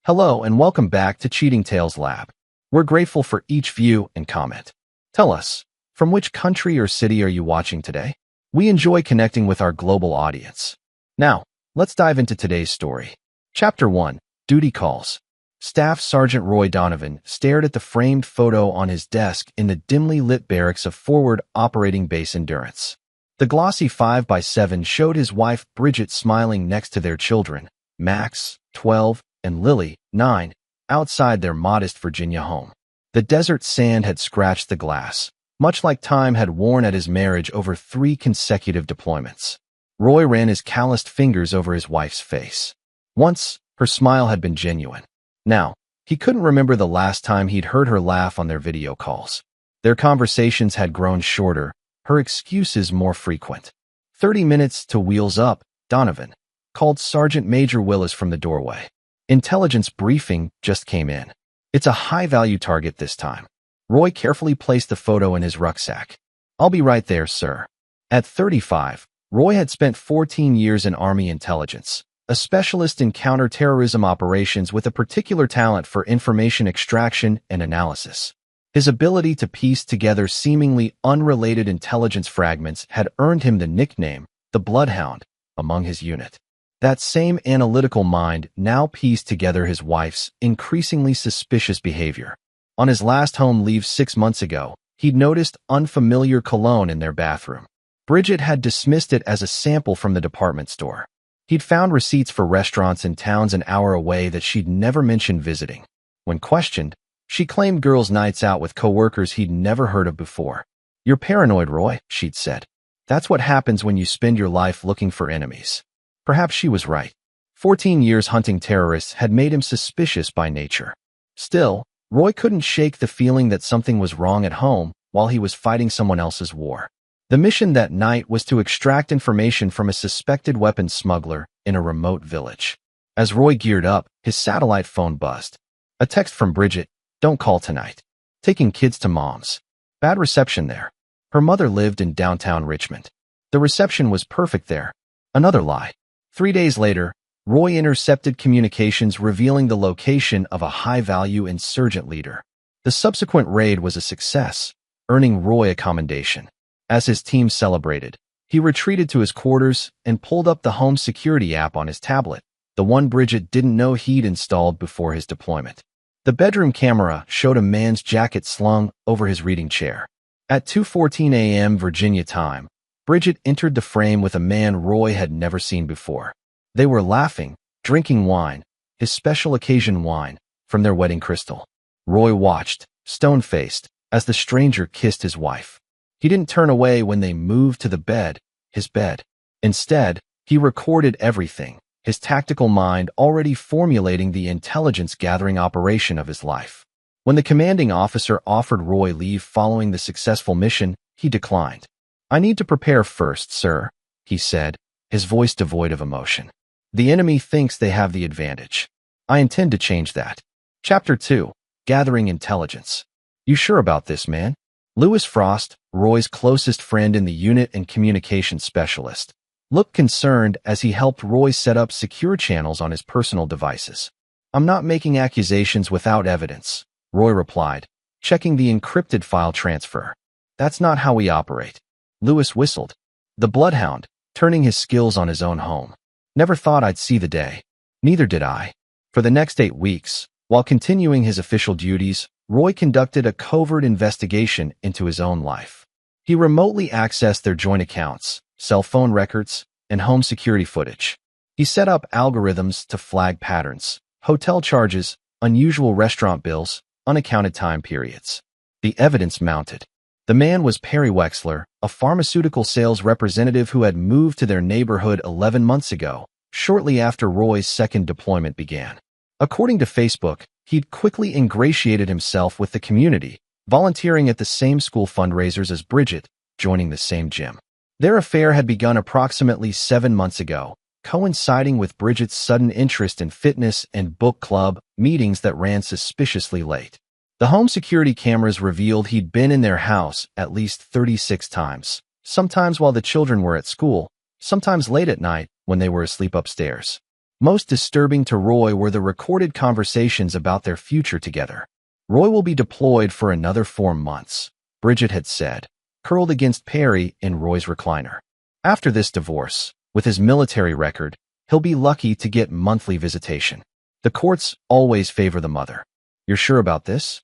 Hello and welcome back to Cheating Tales Lab. We're grateful for each view and comment. Tell us, from which country or city are you watching today? We enjoy connecting with our global audience. Now, let's dive into today's story. Chapter 1, Duty Calls. Staff Sergeant Roy Donovan stared at the framed photo on his desk in the dimly lit barracks of Forward Operating Base Endurance. The glossy 5x7 showed his wife Bridget smiling next to their children, Max, 12, and Lily, 9, outside their modest Virginia home. The desert sand had scratched the glass, much like time had worn at his marriage over 3 consecutive deployments. Roy ran his calloused fingers over his wife's face. Once, her smile had been genuine. Now, he couldn't remember the last time he'd heard her laugh on their video calls. Their conversations had grown shorter, her excuses more frequent. 30 minutes to wheels up, Donovan, called Sergeant Major Willis from the doorway. Intelligence briefing just came in. It's a high-value target this time. Roy carefully placed the photo in his rucksack. I'll be right there, sir. At 35, Roy had spent 14 years in Army intelligence, a specialist in counterterrorism operations with a particular talent for information extraction and analysis. His ability to piece together seemingly unrelated intelligence fragments had earned him the nickname, the Bloodhound, among his unit. That same analytical mind now pieced together his wife's increasingly suspicious behavior. On his last home leave 6 months ago, he'd noticed unfamiliar cologne in their bathroom. Bridget had dismissed it as a sample from the department store. He'd found receipts for restaurants in towns an hour away that she'd never mentioned visiting. When questioned, she claimed girls' nights out with coworkers he'd never heard of before. "You're paranoid, Roy," she'd said. "That's what happens when you spend your life looking for enemies." Perhaps she was right. 14 years hunting terrorists had made him suspicious by nature. Still, Roy couldn't shake the feeling that something was wrong at home while he was fighting someone else's war. The mission that night was to extract information from a suspected weapons smuggler in a remote village. As Roy geared up, his satellite phone buzzed. A text from Bridget, "Don't call tonight. Taking kids to mom's. Bad reception there." Her mother lived in downtown Richmond. The reception was perfect there. Another lie. 3 days later, Roy intercepted communications revealing the location of a high-value insurgent leader. The subsequent raid was a success, earning Roy a commendation. As his team celebrated, he retreated to his quarters and pulled up the home security app on his tablet, the one Bridget didn't know he'd installed before his deployment. The bedroom camera showed a man's jacket slung over his reading chair. At 2:14 a.m. Virginia time, Bridget entered the frame with a man Roy had never seen before. They were laughing, drinking wine, his special occasion wine, from their wedding crystal. Roy watched, stone-faced, as the stranger kissed his wife. He didn't turn away when they moved to the bed, his bed. Instead, he recorded everything, his tactical mind already formulating the intelligence-gathering operation of his life. When the commanding officer offered Roy leave following the successful mission, he declined. "I need to prepare first, sir," he said, his voice devoid of emotion. "The enemy thinks they have the advantage. I intend to change that." Chapter 2, Gathering Intelligence. "You sure about this, man?" Lewis Frost, Roy's closest friend in the unit and communications specialist, looked concerned as he helped Roy set up secure channels on his personal devices. "I'm not making accusations without evidence," Roy replied, checking the encrypted file transfer. "That's not how we operate." Lewis whistled. The Bloodhound, turning his skills on his own home. "Never thought I'd see the day." Neither did I. For the next 8 weeks, while continuing his official duties, Roy conducted a covert investigation into his own life. He remotely accessed their joint accounts, cell phone records, and home security footage. He set up algorithms to flag patterns, hotel charges, unusual restaurant bills, unaccounted time periods. The evidence mounted. The man was Perry Wexler, a pharmaceutical sales representative who had moved to their neighborhood 11 months ago, shortly after Roy's second deployment began. According to Facebook, he'd quickly ingratiated himself with the community, volunteering at the same school fundraisers as Bridget, joining the same gym. Their affair had begun approximately 7 months ago, coinciding with Bridget's sudden interest in fitness and book club meetings that ran suspiciously late. The home security cameras revealed he'd been in their house at least 36 times, sometimes while the children were at school, sometimes late at night when they were asleep upstairs. Most disturbing to Roy were the recorded conversations about their future together. Roy will be deployed for another 4 months, Bridget had said, curled against Perry in Roy's recliner. After this divorce, with his military record, he'll be lucky to get monthly visitation. The courts always favor the mother. You're sure about this?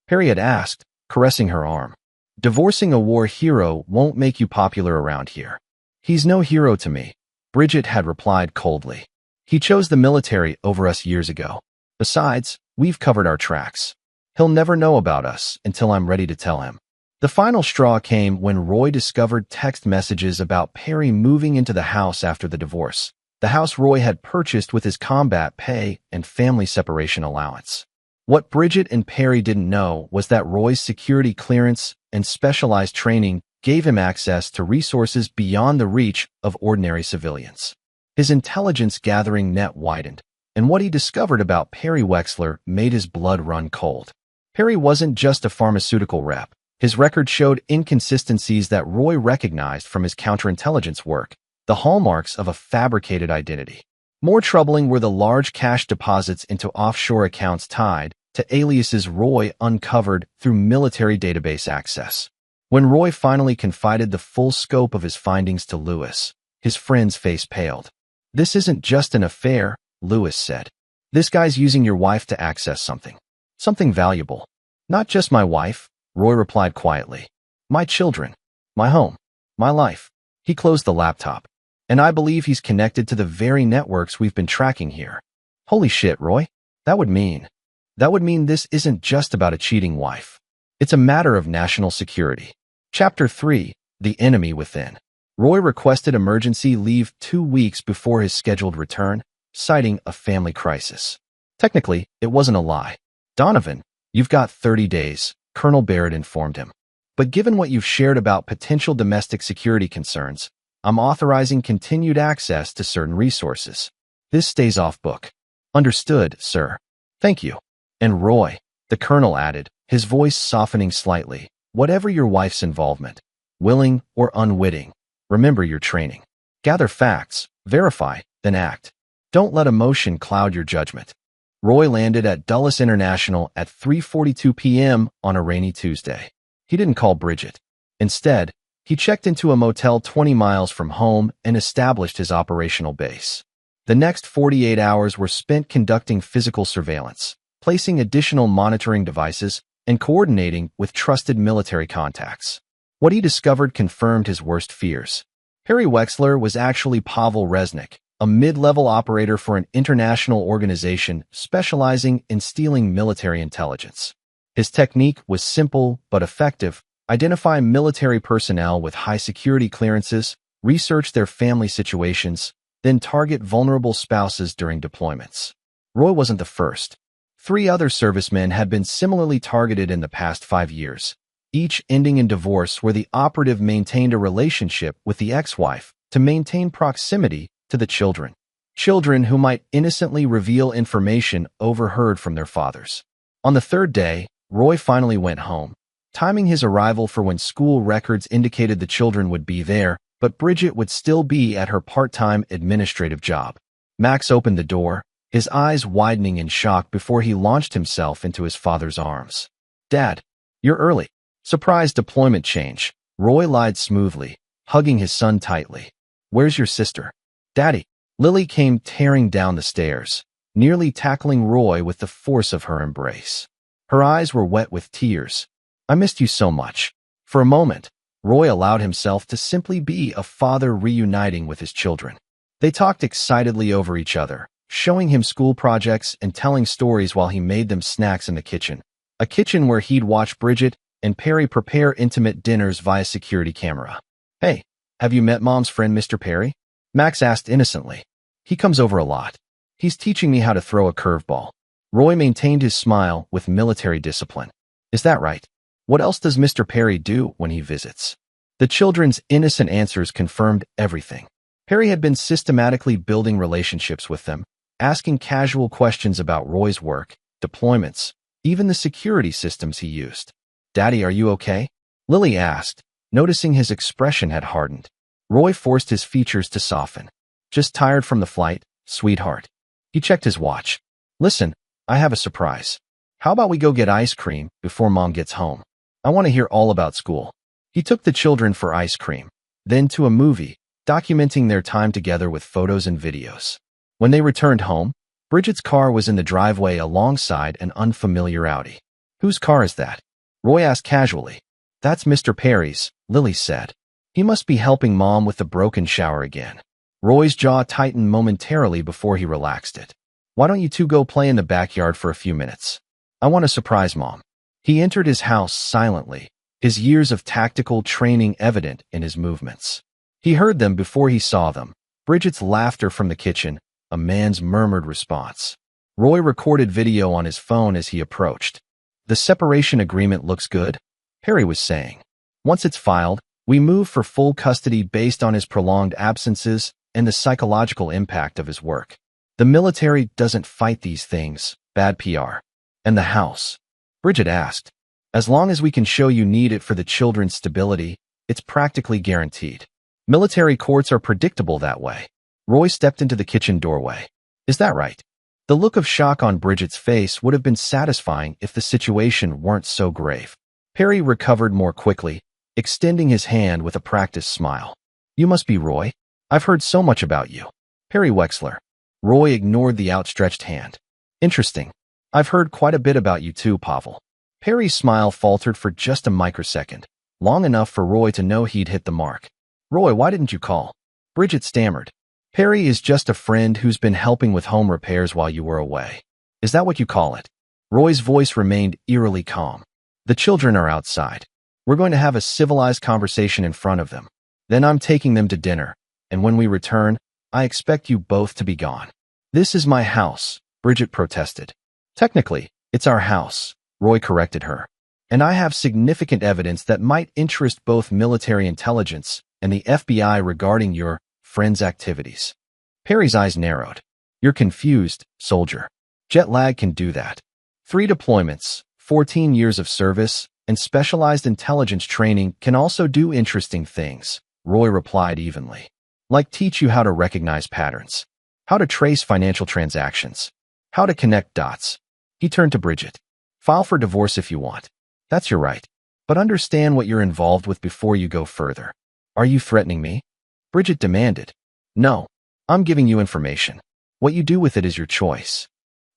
Perry had asked, caressing her arm. Divorcing a war hero won't make you popular around here. He's no hero to me, Bridget had replied coldly. He chose the military over us years ago. Besides, we've covered our tracks. He'll never know about us until I'm ready to tell him. The final straw came when Roy discovered text messages about Perry moving into the house after the divorce, the house Roy had purchased with his combat pay and family separation allowance. What Bridget and Perry didn't know was that Roy's security clearance and specialized training gave him access to resources beyond the reach of ordinary civilians. His intelligence-gathering net widened, and what he discovered about Perry Wexler made his blood run cold. Perry wasn't just a pharmaceutical rep. His record showed inconsistencies that Roy recognized from his counterintelligence work, the hallmarks of a fabricated identity. More troubling were the large cash deposits into offshore accounts tied to aliases Roy uncovered through military database access. When Roy finally confided the full scope of his findings to Lewis, his friend's face paled. This isn't just an affair, Lewis said. This guy's using your wife to access something. Something valuable. Not just my wife, Roy replied quietly. My children. My home. My life. He closed the laptop. And I believe he's connected to the very networks we've been tracking here. Holy shit, Roy. That would mean this isn't just about a cheating wife. It's a matter of national security. Chapter 3, The Enemy Within. Roy requested emergency leave 2 weeks before his scheduled return, citing a family crisis. Technically, it wasn't a lie. Donovan, you've got 30 days, Colonel Barrett informed him. But given what you've shared about potential domestic security concerns, I'm authorizing continued access to certain resources. This stays off book. Understood, sir. Thank you. And Roy, the colonel added, his voice softening slightly, whatever your wife's involvement, willing or unwitting, remember your training. Gather facts, verify, then act. Don't let emotion cloud your judgment. Roy landed at Dulles International at 3:42 p.m. on a rainy Tuesday. He didn't call Bridget. Instead, he checked into a motel 20 miles from home and established his operational base. The next 48 hours were spent conducting physical surveillance, placing additional monitoring devices, and coordinating with trusted military contacts. What he discovered confirmed his worst fears. Perry Wexler was actually Pavel Resnick, a mid-level operator for an international organization specializing in stealing military intelligence. His technique was simple but effective: identify military personnel with high security clearances, research their family situations, then target vulnerable spouses during deployments. Roy wasn't the first. 3 other servicemen had been similarly targeted in the past 5 years, each ending in divorce where the operative maintained a relationship with the ex-wife to maintain proximity to the children. Children who might innocently reveal information overheard from their fathers. On the 3rd day, Roy finally went home, timing his arrival for when school records indicated the children would be there, but Bridget would still be at her part-time administrative job. Max opened the door, his eyes widening in shock before he launched himself into his father's arms. Dad, you're early. Surprise deployment change, Roy lied smoothly, hugging his son tightly. Where's your sister? Daddy. Lily came tearing down the stairs, nearly tackling Roy with the force of her embrace. Her eyes were wet with tears. I missed you so much. For a moment, Roy allowed himself to simply be a father reuniting with his children. They talked excitedly over each other, showing him school projects and telling stories while he made them snacks in the kitchen. A kitchen where he'd watch Bridget and Perry prepare intimate dinners via security camera. Hey, have you met Mom's friend Mr. Perry? Max asked innocently. He comes over a lot. He's teaching me how to throw a curveball. Roy maintained his smile with military discipline. Is that right? What else does Mr. Perry do when he visits? The children's innocent answers confirmed everything. Perry had been systematically building relationships with them, asking casual questions about Roy's work, deployments, even the security systems he used. Daddy, are you okay? Lily asked, noticing his expression had hardened. Roy forced his features to soften. Just tired from the flight, sweetheart. He checked his watch. Listen, I have a surprise. How about we go get ice cream before Mom gets home? I want to hear all about school. He took the children for ice cream, then to a movie, documenting their time together with photos and videos. When they returned home, Bridget's car was in the driveway alongside an unfamiliar Audi. Whose car is that? Roy asked casually. That's Mr. Perry's, Lily said. He must be helping Mom with the broken shower again. Roy's jaw tightened momentarily before he relaxed it. Why don't you two go play in the backyard for a few minutes? I want to surprise Mom. He entered his house silently, his years of tactical training evident in his movements. He heard them before he saw them. Bridget's laughter from the kitchen, a man's murmured response. Roy recorded video on his phone as he approached. The separation agreement looks good, Perry was saying. Once it's filed, we move for full custody based on his prolonged absences and the psychological impact of his work. The military doesn't fight these things, bad PR. And the house? Bridget asked. As long as we can show you need it for the children's stability, it's practically guaranteed. Military courts are predictable that way. Roy stepped into the kitchen doorway. Is that right? The look of shock on Bridget's face would have been satisfying if the situation weren't so grave. Perry recovered more quickly, extending his hand with a practiced smile. You must be Roy. I've heard so much about you. Perry Wexler. Roy ignored the outstretched hand. Interesting. I've heard quite a bit about you too, Pavel. Perry's smile faltered for just a microsecond, long enough for Roy to know he'd hit the mark. Roy, why didn't you call? Bridget stammered. Perry is just a friend who's been helping with home repairs while you were away. Is that what you call it? Roy's voice remained eerily calm. The children are outside. We're going to have a civilized conversation in front of them. Then I'm taking them to dinner, and when we return, I expect you both to be gone. This is my house, Bridget protested. Technically, it's our house, Roy corrected her. And I have significant evidence that might interest both military intelligence and the FBI regarding your friend's activities. Perry's eyes narrowed. You're confused, soldier. Jet lag can do that. 3 deployments, 14 years of service, and specialized intelligence training can also do interesting things, Roy replied evenly. Like teach you how to recognize patterns, how to trace financial transactions, how to connect dots. He turned to Bridget. File for divorce if you want. That's your right. But understand what you're involved with before you go further. Are you threatening me? Bridget demanded. No, I'm giving you information. What you do with it is your choice.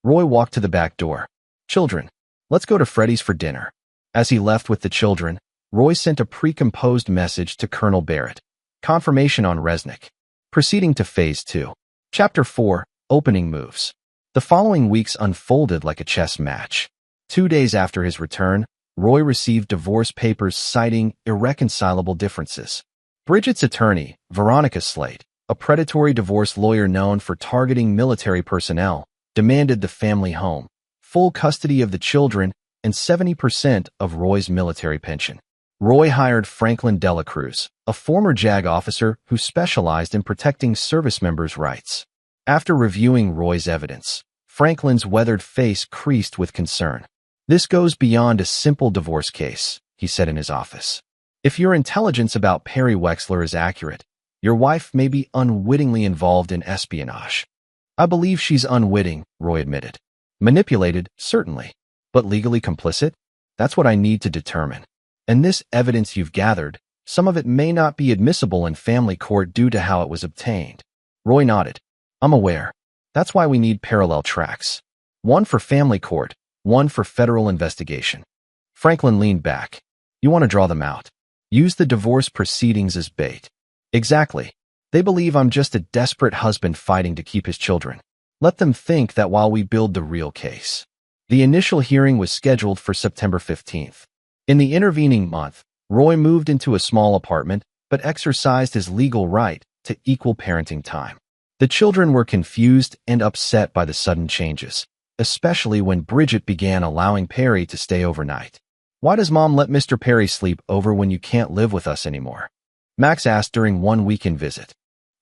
Roy walked to the back door. Children, let's go to Freddy's for dinner. As he left with the children, Roy sent a pre-composed message to Colonel Barrett. Confirmation on Resnick. Proceeding to Phase 2. Chapter 4, Opening Moves. The following weeks unfolded like a chess match. 2 days after his return, Roy received divorce papers citing irreconcilable differences. Bridget's attorney, Veronica Slate, a predatory divorce lawyer known for targeting military personnel, demanded the family home, full custody of the children, and 70% of Roy's military pension. Roy hired Franklin Delacruz, a former JAG officer who specialized in protecting service members' rights. After reviewing Roy's evidence, Franklin's weathered face creased with concern. This goes beyond a simple divorce case, he said in his office. If your intelligence about Perry Wexler is accurate, your wife may be unwittingly involved in espionage. I believe she's unwitting, Roy admitted. Manipulated, certainly. But legally complicit? That's what I need to determine. And this evidence you've gathered, some of it may not be admissible in family court due to how it was obtained. Roy nodded. I'm aware. That's why we need parallel tracks. One for family court, one for federal investigation. Franklin leaned back. You want to draw them out. Use the divorce proceedings as bait. Exactly. They believe I'm just a desperate husband fighting to keep his children. Let them think that while we build the real case. The initial hearing was scheduled for September 15th. In the intervening month, Roy moved into a small apartment, but exercised his legal right to equal parenting time. The children were confused and upset by the sudden changes, especially when Bridget began allowing Perry to stay overnight. Why does Mom let Mr. Perry sleep over when you can't live with us anymore? Max asked during one weekend visit.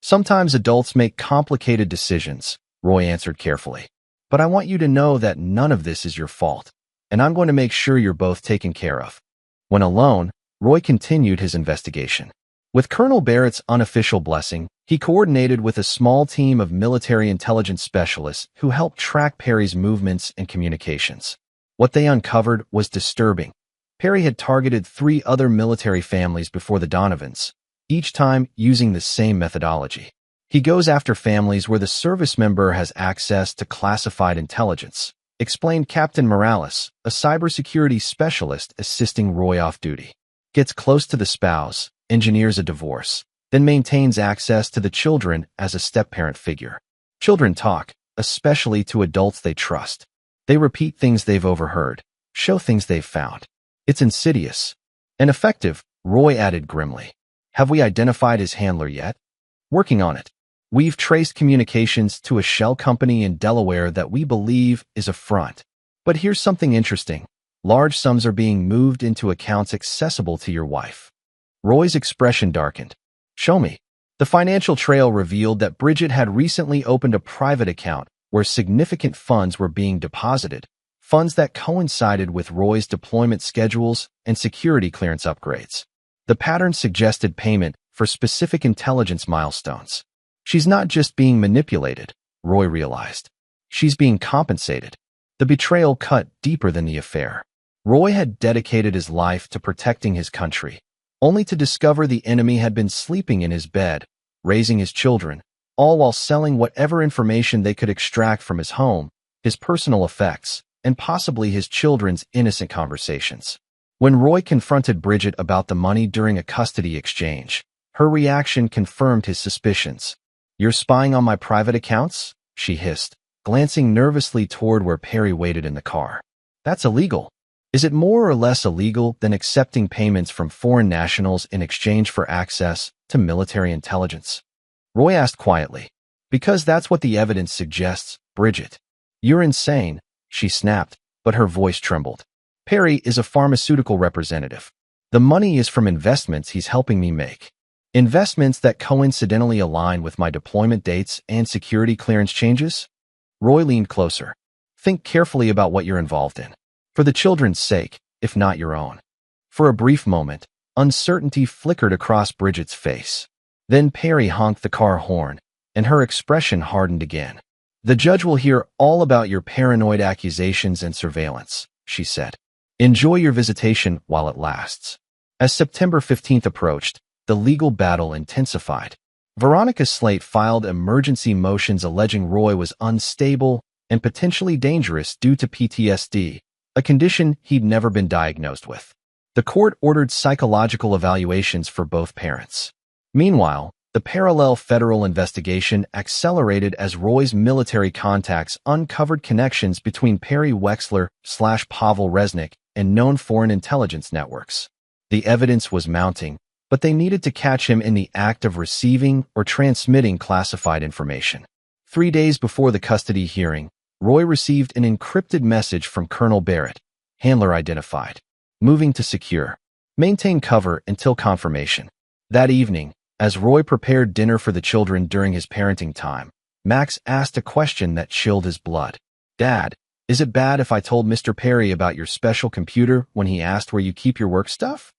Sometimes adults make complicated decisions, Roy answered carefully. But I want you to know that none of this is your fault, and I'm going to make sure you're both taken care of. When alone, Roy continued his investigation. With Colonel Barrett's unofficial blessing, he coordinated with a small team of military intelligence specialists who helped track Perry's movements and communications. What they uncovered was disturbing. Perry had targeted 3 other military families before the Donovans, each time using the same methodology. He goes after families where the service member has access to classified intelligence, explained Captain Morales, a cybersecurity specialist assisting Roy off-duty. Gets close to the spouse, engineers a divorce, then maintains access to the children as a step-parent figure. Children talk, especially to adults they trust. They repeat things they've overheard, show things they've found. It's insidious. And effective, Roy added grimly. Have we identified his handler yet? Working on it. We've traced communications to a shell company in Delaware that we believe is a front. But here's something interesting. Large sums are being moved into accounts accessible to your wife. Roy's expression darkened. Show me. The financial trail revealed that Bridget had recently opened a private account where significant funds were being deposited, funds that coincided with Roy's deployment schedules and security clearance upgrades. The pattern suggested payment for specific intelligence milestones. She's not just being manipulated, Roy realized. She's being compensated. The betrayal cut deeper than the affair. Roy had dedicated his life to protecting his country, only to discover the enemy had been sleeping in his bed, raising his children, all while selling whatever information they could extract from his home, his personal effects, and possibly his children's innocent conversations. When Roy confronted Bridget about the money during a custody exchange, her reaction confirmed his suspicions. "You're spying on my private accounts?" she hissed, glancing nervously toward where Perry waited in the car. "That's illegal." "Is it more or less illegal than accepting payments from foreign nationals in exchange for access to military intelligence?" Roy asked quietly. "Because that's what the evidence suggests, Bridget." "You're insane," she snapped, but her voice trembled. "Perry is a pharmaceutical representative. The money is from investments he's helping me make. Investments that coincidentally align with my deployment dates and security clearance changes?" Roy leaned closer. "Think carefully about what you're involved in. For the children's sake, if not your own." For a brief moment, uncertainty flickered across Bridget's face. Then Perry honked the car horn, and her expression hardened again. "The judge will hear all about your paranoid accusations and surveillance," she said. "Enjoy your visitation while it lasts." As September 15th approached, the legal battle intensified. Veronica Slate filed emergency motions alleging Roy was unstable and potentially dangerous due to PTSD, a condition he'd never been diagnosed with. The court ordered psychological evaluations for both parents. Meanwhile, the parallel federal investigation accelerated as Roy's military contacts uncovered connections between Perry Wexler/Pavel Resnick and known foreign intelligence networks. The evidence was mounting, but they needed to catch him in the act of receiving or transmitting classified information. 3 days before the custody hearing, Roy received an encrypted message from Colonel Barrett, handler identified. Moving to secure. Maintain cover until confirmation. That evening, as Roy prepared dinner for the children during his parenting time, Max asked a question that chilled his blood. "Dad, is it bad if I told Mr. Perry about your special computer when he asked where you keep your work stuff?"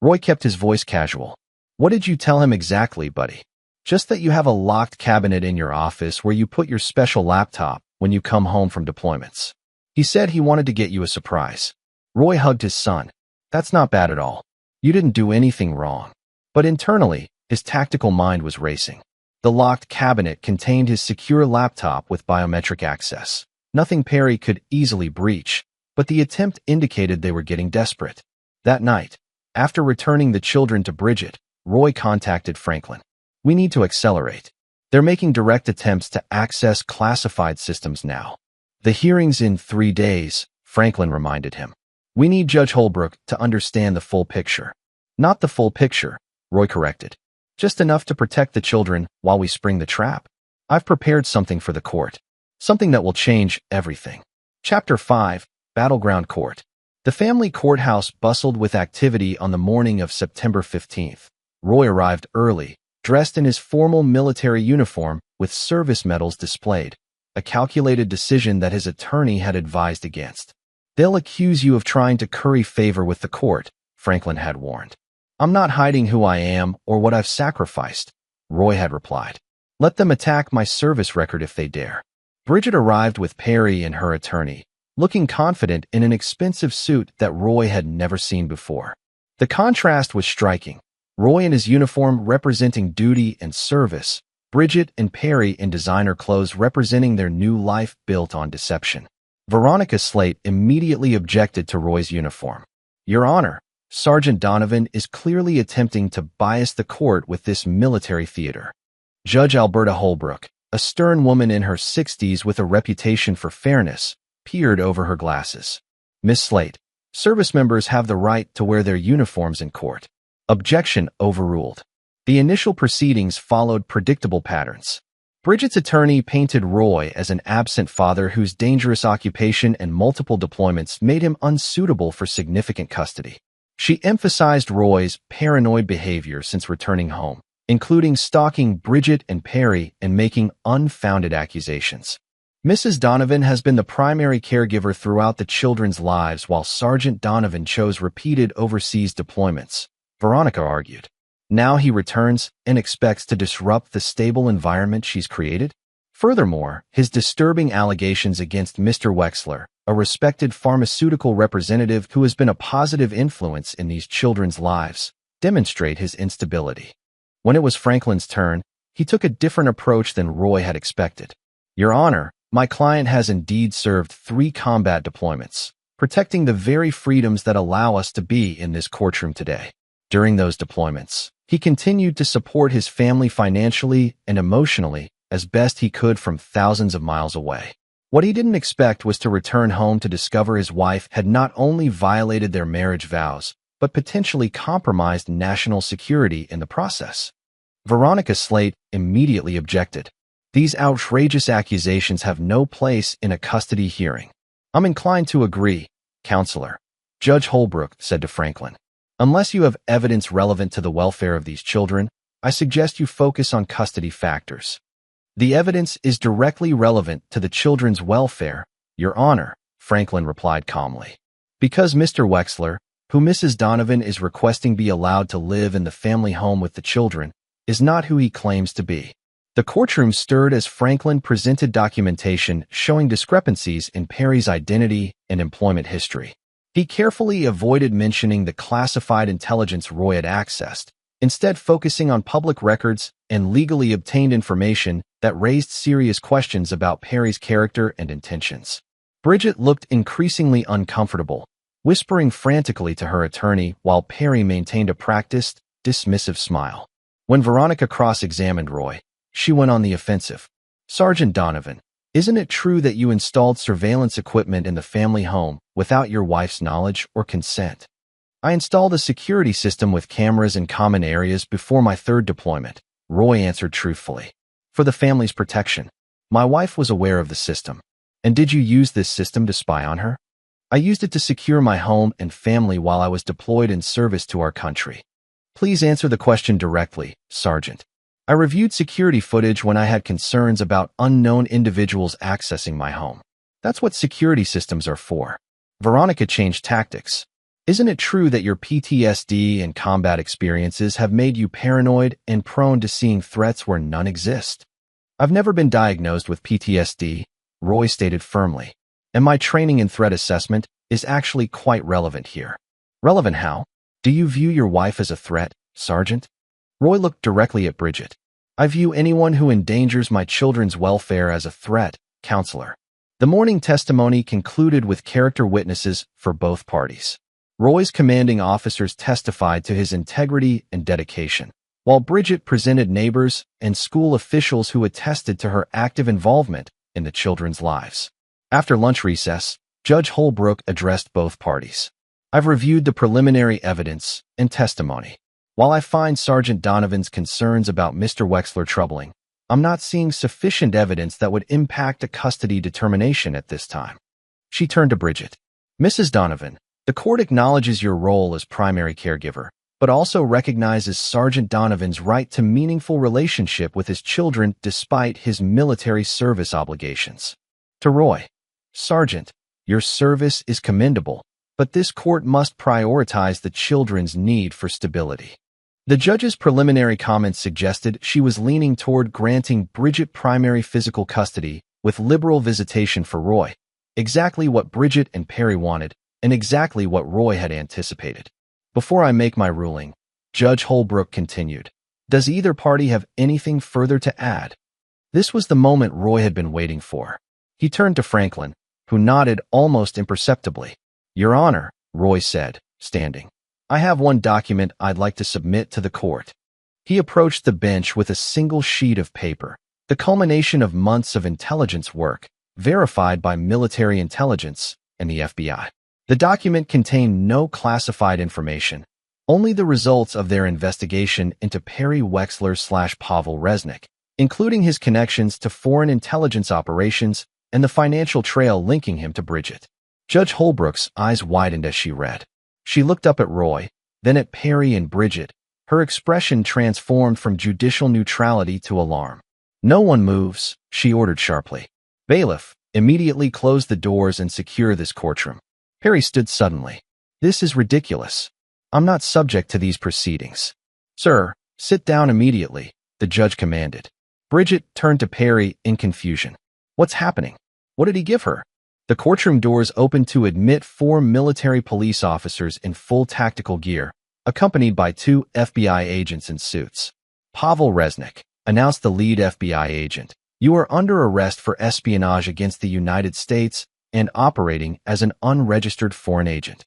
Roy kept his voice casual. "What did you tell him exactly, buddy?" "Just that you have a locked cabinet in your office where you put your special laptop when you come home from deployments. He said he wanted to get you a surprise." Roy hugged his son. "That's not bad at all. You didn't do anything wrong." But internally, his tactical mind was racing. The locked cabinet contained his secure laptop with biometric access. Nothing Perry could easily breach, but the attempt indicated they were getting desperate. That night, after returning the children to Bridget, Roy contacted Franklin. "We need to accelerate. They're making direct attempts to access classified systems now." "The hearing's in 3 days," Franklin reminded him. "We need Judge Holbrook to understand the full picture." "Not the full picture," Roy corrected. "Just enough to protect the children while we spring the trap. I've prepared something for the court. Something that will change everything." Chapter 5, Battleground Court. The family courthouse bustled with activity on the morning of September 15th. Roy arrived early, dressed in his formal military uniform with service medals displayed, a calculated decision that his attorney had advised against. "They'll accuse you of trying to curry favor with the court," Franklin had warned. I'm not hiding who I am or what I've sacrificed, Roy had replied. Let them attack my service record if they dare. Bridget arrived with Perry and her attorney, looking confident in an expensive suit that Roy had never seen before. The contrast was striking. Roy in his uniform representing duty and service, Bridget and Perry in designer clothes representing their new life built on deception. Veronica Slate immediately objected to Roy's uniform. Your Honor, Sergeant Donovan is clearly attempting to bias the court with this military theater. Judge Alberta Holbrook, a stern woman in her 60s with a reputation for fairness, peered over her glasses. Miss Slate, service members have the right to wear their uniforms in court. Objection overruled. The initial proceedings followed predictable patterns. Bridget's attorney painted Roy as an absent father whose dangerous occupation and multiple deployments made him unsuitable for significant custody. She emphasized Roy's paranoid behavior since returning home, including stalking Bridget and Perry and making unfounded accusations. Mrs. Donovan has been the primary caregiver throughout the children's lives while Sergeant Donovan chose repeated overseas deployments, Veronica argued. Now he returns and expects to disrupt the stable environment she's created? Furthermore, his disturbing allegations against Mr. Wexler, a respected pharmaceutical representative who has been a positive influence in these children's lives, demonstrate his instability. When it was Franklin's turn, he took a different approach than Roy had expected. Your Honor, my client has indeed served 3 combat deployments, protecting the very freedoms that allow us to be in this courtroom today. During those deployments, he continued to support his family financially and emotionally as best he could from thousands of miles away. What he didn't expect was to return home to discover his wife had not only violated their marriage vows, but potentially compromised national security in the process. Veronica Slate immediately objected. These outrageous accusations have no place in a custody hearing. I'm inclined to agree, Counselor, Judge Holbrook said to Franklin. Unless you have evidence relevant to the welfare of these children, I suggest you focus on custody factors. The evidence is directly relevant to the children's welfare, Your Honor, Franklin replied calmly. Because Mr. Wexler, who Mrs. Donovan is requesting be allowed to live in the family home with the children, is not who he claims to be. The courtroom stirred as Franklin presented documentation showing discrepancies in Perry's identity and employment history. He carefully avoided mentioning the classified intelligence Roy had accessed, instead focusing on public records and legally obtained information that raised serious questions about Perry's character and intentions. Bridget looked increasingly uncomfortable, whispering frantically to her attorney while Perry maintained a practiced, dismissive smile. When Veronica cross-examined Roy, she went on the offensive. Sergeant Donovan, isn't it true that you installed surveillance equipment in the family home without your wife's knowledge or consent? I installed a security system with cameras in common areas before my 3rd deployment, Roy answered truthfully. For the family's protection. My wife was aware of the system. And did you use this system to spy on her? I used it to secure my home and family while I was deployed in service to our country. Please answer the question directly, Sergeant. I reviewed security footage when I had concerns about unknown individuals accessing my home. That's what security systems are for. Veronica changed tactics. Isn't it true that your PTSD and combat experiences have made you paranoid and prone to seeing threats where none exist? I've never been diagnosed with PTSD, Roy stated firmly, and my training in threat assessment is actually quite relevant here. Relevant how? Do you view your wife as a threat, Sergeant? Roy looked directly at Bridget. I view anyone who endangers my children's welfare as a threat, Counselor. The morning testimony concluded with character witnesses for both parties. Roy's commanding officers testified to his integrity and dedication, while Bridget presented neighbors and school officials who attested to her active involvement in the children's lives. After lunch recess, Judge Holbrook addressed both parties. I've reviewed the preliminary evidence and testimony. While I find Sergeant Donovan's concerns about Mr. Wexler troubling, I'm not seeing sufficient evidence that would impact a custody determination at this time. She turned to Bridget. Mrs. Donovan, the court acknowledges your role as primary caregiver, but also recognizes Sergeant Donovan's right to meaningful relationship with his children despite his military service obligations. To Roy, Sergeant, your service is commendable, but this court must prioritize the children's need for stability. The judge's preliminary comments suggested she was leaning toward granting Bridget primary physical custody with liberal visitation for Roy, exactly what Bridget and Perry wanted, and exactly what Roy had anticipated. Before I make my ruling, Judge Holbrook continued, does either party have anything further to add? This was the moment Roy had been waiting for. He turned to Franklin, who nodded almost imperceptibly. Your Honor, Roy said, standing. I have one document I'd like to submit to the court. He approached the bench with a single sheet of paper, the culmination of months of intelligence work, verified by military intelligence and the FBI. The document contained no classified information, only the results of their investigation into Perry Wexler/Pavel Resnick, including his connections to foreign intelligence operations and the financial trail linking him to Bridget. Judge Holbrook's eyes widened as she read. She looked up at Roy, then at Perry and Bridget. Her expression transformed from judicial neutrality to alarm. No one moves, she ordered sharply. Bailiff, immediately close the doors and secure this courtroom. Perry stood suddenly. This is ridiculous. I'm not subject to these proceedings. Sir, sit down immediately, the judge commanded. Bridget turned to Perry in confusion. What's happening? What did he give her? The courtroom doors opened to admit 4 military police officers in full tactical gear, accompanied by 2 FBI agents in suits. Pavel Resnick, announced the lead FBI agent, you are under arrest for espionage against the United States and operating as an unregistered foreign agent.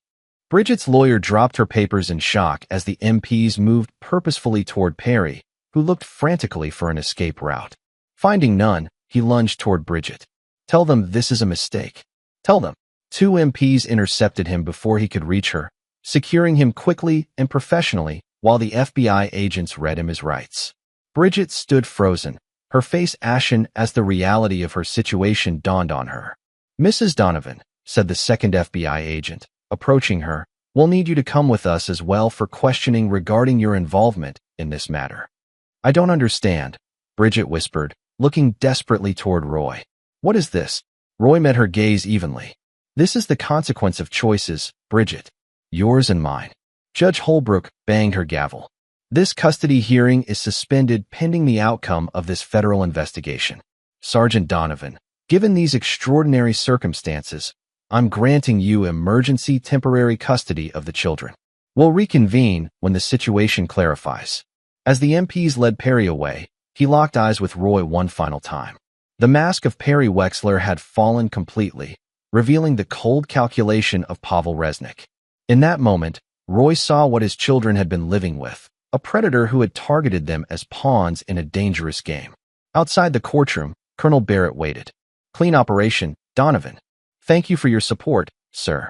Bridget's lawyer dropped her papers in shock as the MPs moved purposefully toward Perry, who looked frantically for an escape route. Finding none, he lunged toward Bridget. Tell them this is a mistake. Tell them. 2 MPs intercepted him before he could reach her, securing him quickly and professionally while the FBI agents read him his rights. Bridget stood frozen, her face ashen as the reality of her situation dawned on her. Mrs. Donovan, said the second FBI agent, approaching her, we'll need you to come with us as well for questioning regarding your involvement in this matter. I don't understand, Bridget whispered, looking desperately toward Roy. What is this? Roy met her gaze evenly. This is the consequence of choices, Bridget. Yours and mine. Judge Holbrook banged her gavel. This custody hearing is suspended pending the outcome of this federal investigation. Sergeant Donovan, given these extraordinary circumstances, I'm granting you emergency temporary custody of the children. We'll reconvene when the situation clarifies. As the MPs led Perry away, he locked eyes with Roy one final time. The mask of Perry Wexler had fallen completely, revealing the cold calculation of Pavel Resnick. In that moment, Roy saw what his children had been living with, a predator who had targeted them as pawns in a dangerous game. Outside the courtroom, Colonel Barrett waited. Clean operation, Donovan. Thank you for your support, sir.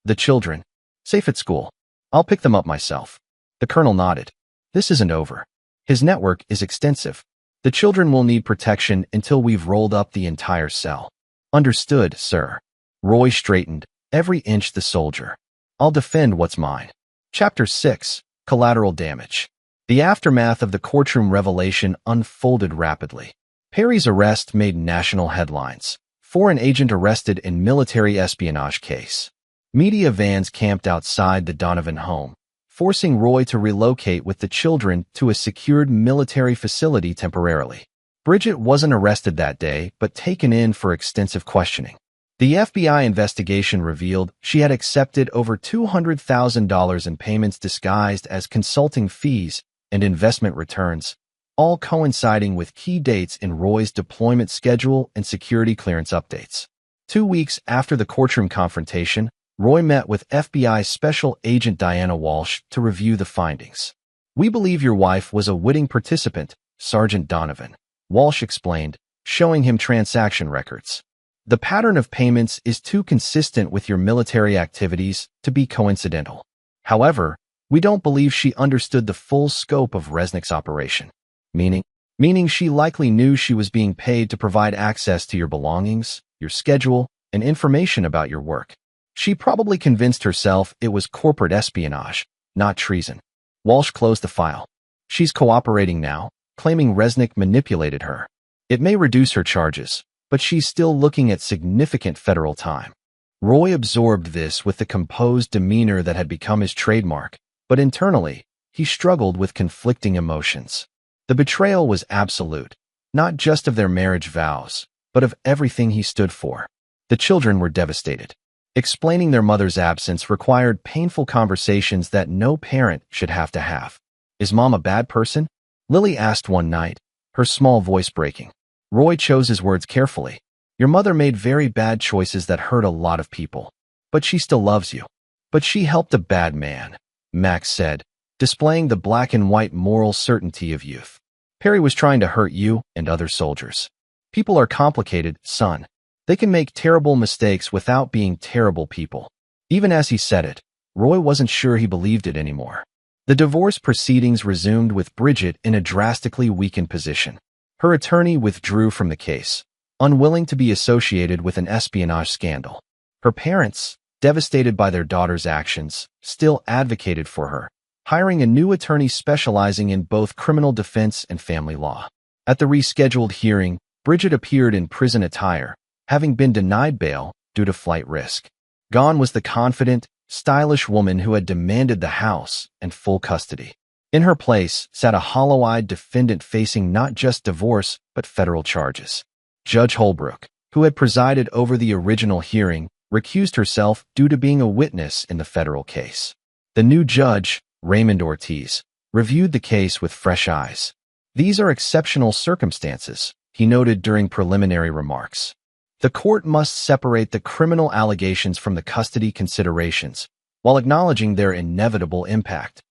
The children. Safe at school. I'll pick them up myself. The colonel nodded. This isn't over. His network is extensive. The children will need protection until we've rolled up the entire cell. Understood, sir. Roy straightened, every inch the soldier. I'll defend what's mine. Chapter 6. Collateral Damage. The aftermath of the courtroom revelation unfolded rapidly. Perry's arrest made national headlines. Foreign agent arrested in military espionage case. Media vans camped outside the Donovan home, forcing Roy to relocate with the children to a secured military facility temporarily. Bridget wasn't arrested that day, but taken in for extensive questioning. The FBI investigation revealed she had accepted over $200,000 in payments disguised as consulting fees and investment returns, all coinciding with key dates in Roy's deployment schedule and security clearance updates. 2 weeks after the courtroom confrontation, Roy met with FBI Special Agent Diana Walsh to review the findings. We believe your wife was a witting participant, Sergeant Donovan, Walsh explained, showing him transaction records. The pattern of payments is too consistent with your military activities to be coincidental. However, we don't believe she understood the full scope of Resnick's operation. Meaning she likely knew she was being paid to provide access to your belongings, your schedule, and information about your work. She probably convinced herself it was corporate espionage, not treason. Walsh closed the file. She's cooperating now, claiming Resnick manipulated her. It may reduce her charges, but she's still looking at significant federal time. Roy absorbed this with the composed demeanor that had become his trademark, but internally, he struggled with conflicting emotions. The betrayal was absolute, not just of their marriage vows, but of everything he stood for. The children were devastated. Explaining their mother's absence required painful conversations that no parent should have to have. "Is Mom a bad person?" Lily asked one night, her small voice breaking. Roy chose his words carefully. "Your mother made very bad choices that hurt a lot of people. But she still loves you." "But she helped a bad man," Max said, displaying the black and white moral certainty of youth. "Perry was trying to hurt you and other soldiers. People are complicated, son. They can make terrible mistakes without being terrible people." Even as he said it, Roy wasn't sure he believed it anymore. The divorce proceedings resumed with Bridget in a drastically weakened position. Her attorney withdrew from the case, unwilling to be associated with an espionage scandal. Her parents, devastated by their daughter's actions, still advocated for her, hiring a new attorney specializing in both criminal defense and family law. At the rescheduled hearing, Bridget appeared in prison attire, having been denied bail due to flight risk. Gone was the confident, stylish woman who had demanded the house and full custody. In her place sat a hollow-eyed defendant facing not just divorce but federal charges. Judge Holbrook, who had presided over the original hearing, recused herself due to being a witness in the federal case. The new judge, Raymond Ortiz, reviewed the case with fresh eyes. "These are exceptional circumstances," he noted during preliminary remarks. "The court must separate the criminal allegations from the custody considerations, while acknowledging their inevitable impact."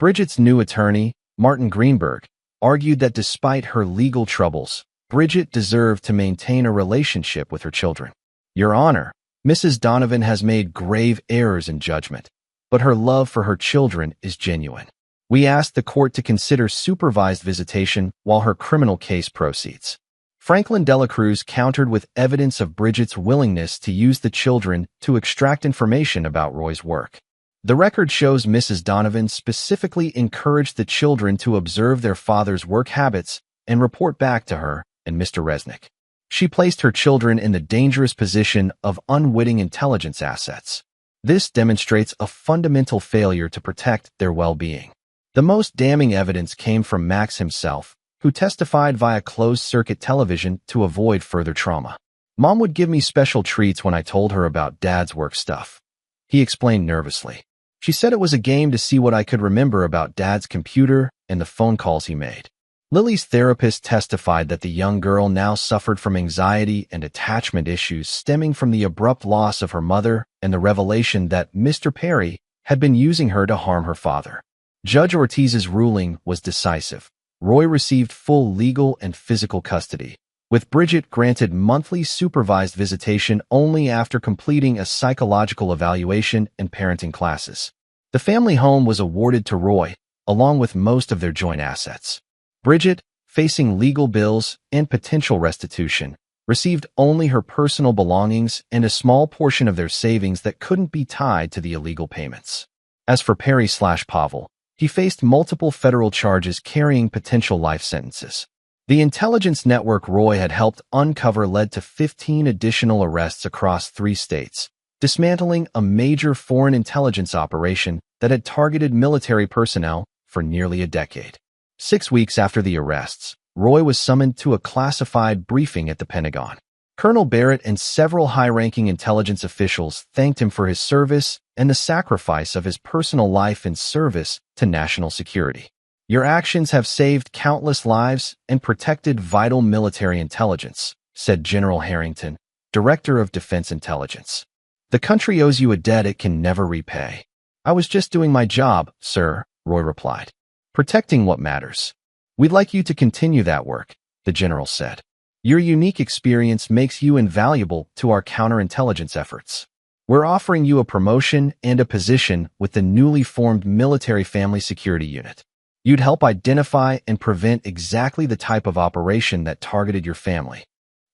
Bridget's new attorney, Martin Greenberg, argued that despite her legal troubles, Bridget deserved to maintain a relationship with her children. "Your Honor, Mrs. Donovan has made grave errors in judgment, but her love for her children is genuine. We ask the court to consider supervised visitation while her criminal case proceeds." Franklin Dela Cruz countered with evidence of Bridget's willingness to use the children to extract information about Roy's work. The record shows Mrs. Donovan specifically encouraged the children to observe their father's work habits and report back to her and Mr. Resnick. She placed her children in the dangerous position of unwitting intelligence assets. This demonstrates a fundamental failure to protect their well-being. The most damning evidence came from Max himself, who testified via closed-circuit television to avoid further trauma. "Mom would give me special treats when I told her about Dad's work stuff," he explained nervously. "She said it was a game to see what I could remember about Dad's computer and the phone calls he made." Lily's therapist testified that the young girl now suffered from anxiety and attachment issues stemming from the abrupt loss of her mother and the revelation that Mr. Perry had been using her to harm her father. Judge Ortiz's ruling was decisive. Roy received full legal and physical custody, with Bridget granted monthly supervised visitation only after completing a psychological evaluation and parenting classes. The family home was awarded to Roy, along with most of their joint assets. Bridget, facing legal bills and potential restitution, received only her personal belongings and a small portion of their savings that couldn't be tied to the illegal payments. As for Perry/Pavel, he faced multiple federal charges carrying potential life sentences. The intelligence network Roy had helped uncover led to 15 additional arrests across 3 states, dismantling a major foreign intelligence operation that had targeted military personnel for nearly a decade. 6 weeks after the arrests, Roy was summoned to a classified briefing at the Pentagon. Colonel Barrett and several high-ranking intelligence officials thanked him for his service and the sacrifice of his personal life in service to national security. "Your actions have saved countless lives and protected vital military intelligence," said General Harrington, Director of Defense Intelligence. "The country owes you a debt it can never repay." "I was just doing my job, sir," Roy replied. "Protecting what matters." "We'd like you to continue that work," the general said. "Your unique experience makes you invaluable to our counterintelligence efforts. We're offering you a promotion and a position with the newly formed Military Family Security Unit. You'd help identify and prevent exactly the type of operation that targeted your family."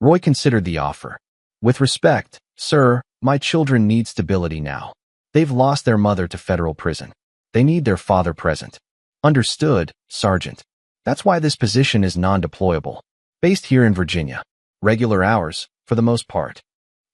Roy considered the offer. "With respect, sir, my children need stability now. They've lost their mother to federal prison. They need their father present." "Understood, Sergeant. That's why this position is non-deployable. Based here in Virginia. Regular hours, for the most part."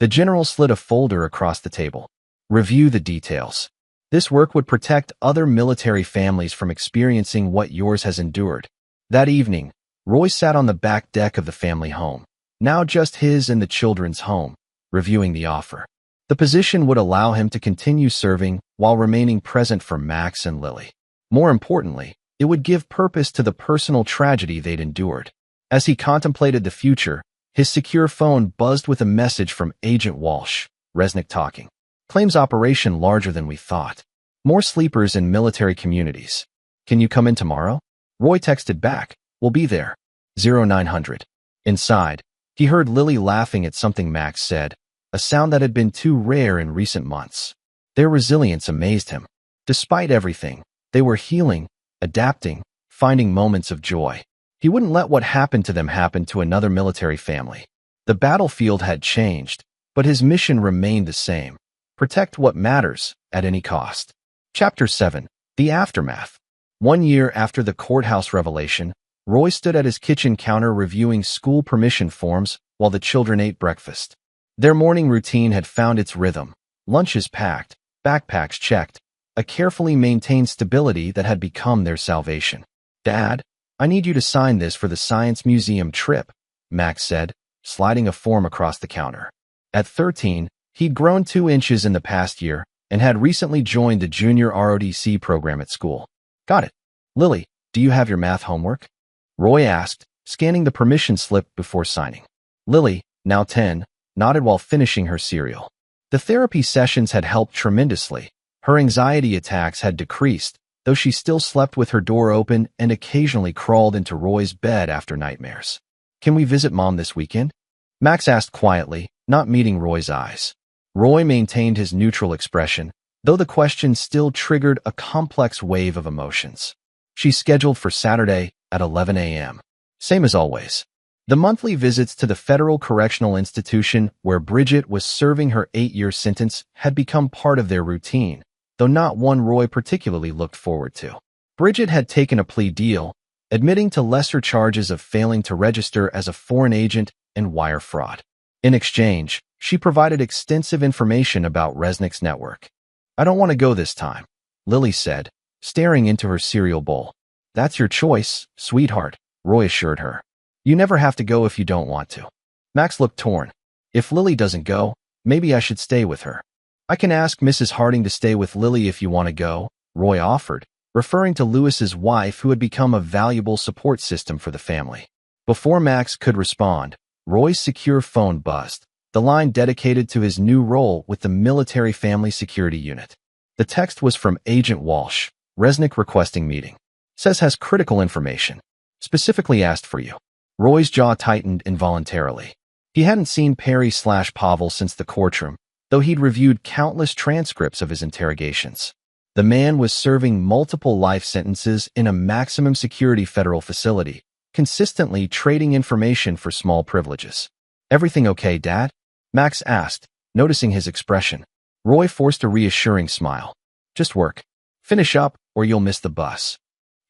The general slid a folder across the table. Review the details. This work would protect other military families from experiencing what yours has endured. That evening, Roy sat on the back deck of the family home, now just his and the children's home, reviewing the offer. The position would allow him to continue serving while remaining present for Max and Lily. More importantly, it would give purpose to the personal tragedy they'd endured. As he contemplated the future, his secure phone buzzed with a message from Agent Walsh. Resnick talking. Claims operation larger than we thought. More sleepers in military communities. Can you come in tomorrow? Roy texted back. We'll be there. 0900. Inside, he heard Lily laughing at something Max said, a sound that had been too rare in recent months. Their resilience amazed him. Despite everything, they were healing, adapting, finding moments of joy. He wouldn't let what happened to them happen to another military family. The battlefield had changed, but his mission remained the same. Protect what matters, at any cost. Chapter 7. The Aftermath. 1 year after the courthouse revelation, Roy stood at his kitchen counter reviewing school permission forms while the children ate breakfast. Their morning routine had found its rhythm. Lunches packed, backpacks checked, a carefully maintained stability that had become their salvation. Dad, I need you to sign this for the Science Museum trip, Max said, sliding a form across the counter. At 13, he'd grown 2 inches in the past year and had recently joined the junior ROTC program at school. Got it. Lily, do you have your math homework? Roy asked, scanning the permission slip before signing. Lily, now 10, nodded while finishing her cereal. The therapy sessions had helped tremendously. Her anxiety attacks had decreased, though she still slept with her door open and occasionally crawled into Roy's bed after nightmares. Can we visit Mom this weekend? Max asked quietly, not meeting Roy's eyes. Roy maintained his neutral expression, though the question still triggered a complex wave of emotions. She's scheduled for Saturday at 11 a.m. Same as always. The monthly visits to the Federal Correctional Institution where Bridget was serving her 8-year sentence had become part of their routine, though not one Roy particularly looked forward to. Bridget had taken a plea deal, admitting to lesser charges of failing to register as a foreign agent and wire fraud. In exchange, she provided extensive information about Resnick's network. I don't want to go this time, Lily said, staring into her cereal bowl. That's your choice, sweetheart, Roy assured her. You never have to go if you don't want to. Max looked torn. If Lily doesn't go, maybe I should stay with her. I can ask Mrs. Harding to stay with Lily if you want to go, Roy offered, referring to Lewis's wife who had become a valuable support system for the family. Before Max could respond, Roy's secure phone buzzed, the line dedicated to his new role with the Military Family Security Unit. The text was from Agent Walsh. Resnick requesting meeting. Says has critical information. Specifically asked for you. Roy's jaw tightened involuntarily. He hadn't seen Perry/Pavel since the courtroom, though he'd reviewed countless transcripts of his interrogations. The man was serving multiple life sentences in a maximum security federal facility, consistently trading information for small privileges. Everything okay, Dad? Max asked, noticing his expression. Roy forced a reassuring smile. Just work. Finish up, or you'll miss the bus.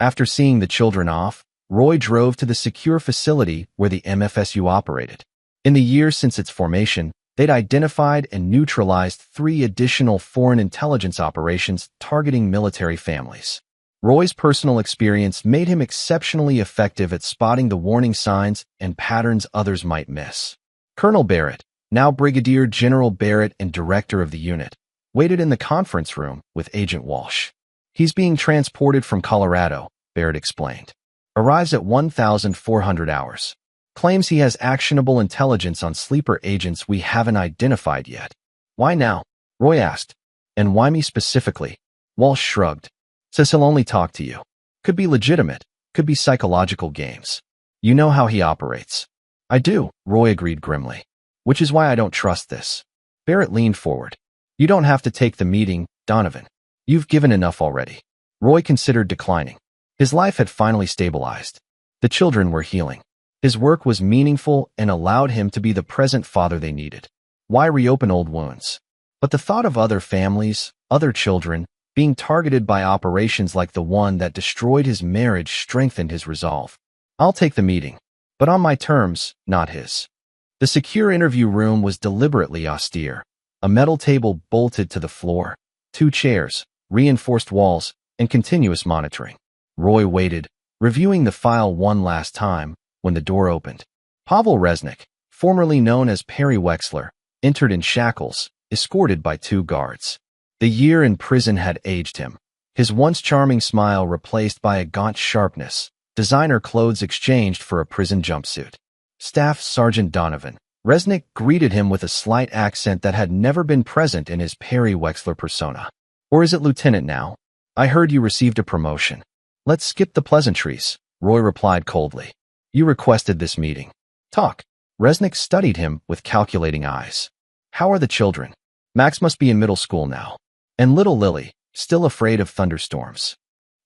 After seeing the children off, Roy drove to the secure facility where the MFSU operated. In the years since its formation, they'd identified and neutralized 3 additional foreign intelligence operations targeting military families. Roy's personal experience made him exceptionally effective at spotting the warning signs and patterns others might miss. Colonel Barrett, now Brigadier General Barrett and director of the unit, waited in the conference room with Agent Walsh. He's being transported from Colorado, Barrett explained. Arrives at 1,400 hours. Claims he has actionable intelligence on sleeper agents we haven't identified yet. Why now? Roy asked. And why me specifically? Walsh shrugged. Says he'll only talk to you. Could be legitimate, could be psychological games. You know how he operates. I do, Roy agreed grimly. Which is why I don't trust this. Barrett leaned forward. You don't have to take the meeting, Donovan. You've given enough already. Roy considered declining. His life had finally stabilized. The children were healing. His work was meaningful and allowed him to be the present father they needed. Why reopen old wounds? But the thought of other families, other children, being targeted by operations like the one that destroyed his marriage strengthened his resolve. I'll take the meeting, but on my terms, not his. The secure interview room was deliberately austere. A metal table bolted to the floor, 2 chairs, reinforced walls, and continuous monitoring. Roy waited, reviewing the file one last time, when the door opened. Pavel Resnick, formerly known as Perry Wexler, entered in shackles, escorted by 2 guards. The year in prison had aged him. His once charming smile replaced by a gaunt sharpness, designer clothes exchanged for a prison jumpsuit. Staff Sergeant Donovan. Resnick greeted him with a slight accent that had never been present in his Perry Wexler persona. Or is it Lieutenant now? I heard you received a promotion. Let's skip the pleasantries, Roy replied coldly. You requested this meeting. Talk. Resnick studied him with calculating eyes. How are the children? Max must be in middle school now. And little Lily, still afraid of thunderstorms.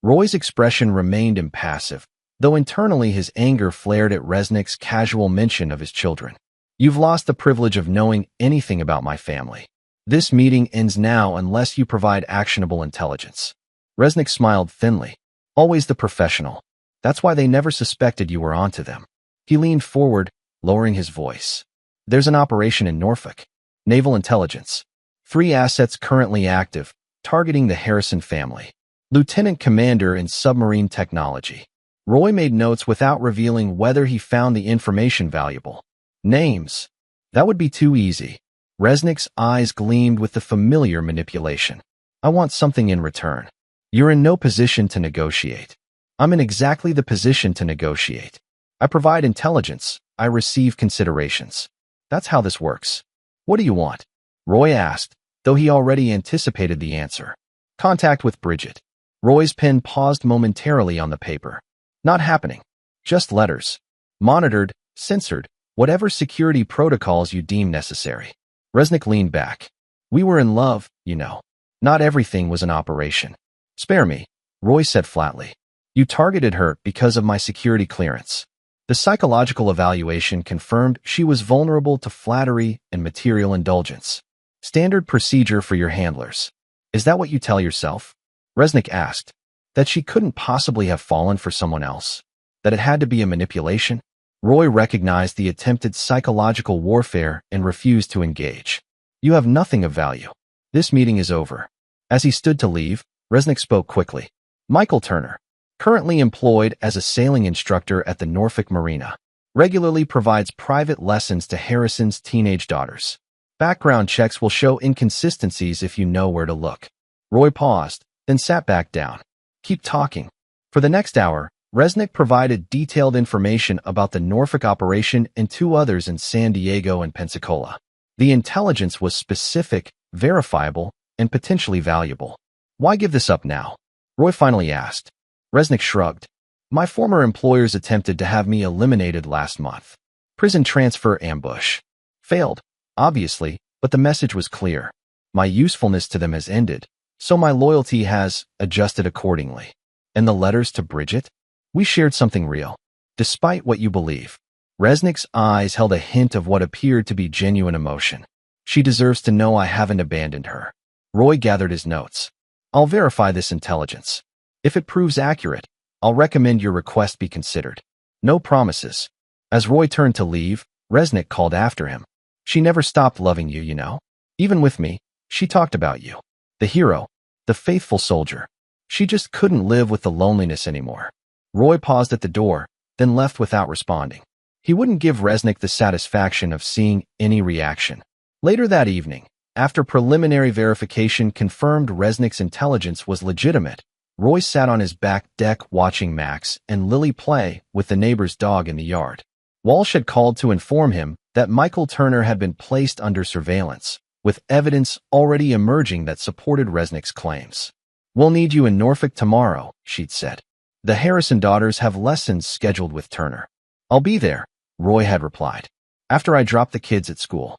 Roy's expression remained impassive, though internally his anger flared at Resnick's casual mention of his children. You've lost the privilege of knowing anything about my family. This meeting ends now unless you provide actionable intelligence. Resnick smiled thinly. Always the professional. That's why they never suspected you were onto them. He leaned forward, lowering his voice. There's an operation in Norfolk. Naval Intelligence. 3 assets currently active, targeting the Harrison family. Lieutenant Commander in Submarine Technology. Roy made notes without revealing whether he found the information valuable. Names. That would be too easy. Resnick's eyes gleamed with the familiar manipulation. I want something in return. You're in no position to negotiate. I'm in exactly the position to negotiate. I provide intelligence. I receive considerations. That's how this works. What do you want? Roy asked, though he already anticipated the answer. Contact with Bridget. Roy's pen paused momentarily on the paper. Not happening. Just letters. Monitored, censored, whatever security protocols you deem necessary. Resnick leaned back. We were in love, you know. Not everything was an operation. Spare me, Roy said flatly. You targeted her because of my security clearance. The psychological evaluation confirmed she was vulnerable to flattery and material indulgence. Standard procedure for your handlers. Is that what you tell yourself? Resnick asked. That she couldn't possibly have fallen for someone else? That it had to be a manipulation? Roy recognized the attempted psychological warfare and refused to engage. You have nothing of value. This meeting is over. As he stood to leave, Resnick spoke quickly. Michael Turner, currently employed as a sailing instructor at the Norfolk Marina, regularly provides private lessons to Harrison's teenage daughters. Background checks will show inconsistencies if you know where to look. Roy paused, then sat back down. Keep talking. For the next hour, Resnick provided detailed information about the Norfolk operation and 2 others in San Diego and Pensacola. The intelligence was specific, verifiable, and potentially valuable. Why give this up now? Roy finally asked. Resnick shrugged. My former employers attempted to have me eliminated last month. Prison transfer ambush. Failed, obviously, but the message was clear. My usefulness to them has ended, so my loyalty has adjusted accordingly. And the letters to Bridget? We shared something real. Despite what you believe. Resnick's eyes held a hint of what appeared to be genuine emotion. She deserves to know I haven't abandoned her. Roy gathered his notes. I'll verify this intelligence. If it proves accurate, I'll recommend your request be considered. No promises. As Roy turned to leave, Resnick called after him. She never stopped loving you, you know. Even with me, she talked about you. The hero. The faithful soldier. She just couldn't live with the loneliness anymore. Roy paused at the door, then left without responding. He wouldn't give Resnick the satisfaction of seeing any reaction. Later that evening, after preliminary verification confirmed Resnick's intelligence was legitimate, Roy sat on his back deck watching Max and Lily play with the neighbor's dog in the yard. Walsh had called to inform him that Michael Turner had been placed under surveillance, with evidence already emerging that supported Resnick's claims. We'll need you in Norfolk tomorrow, she'd said. The Harrison daughters have lessons scheduled with Turner. I'll be there, Roy had replied, after I drop the kids at school.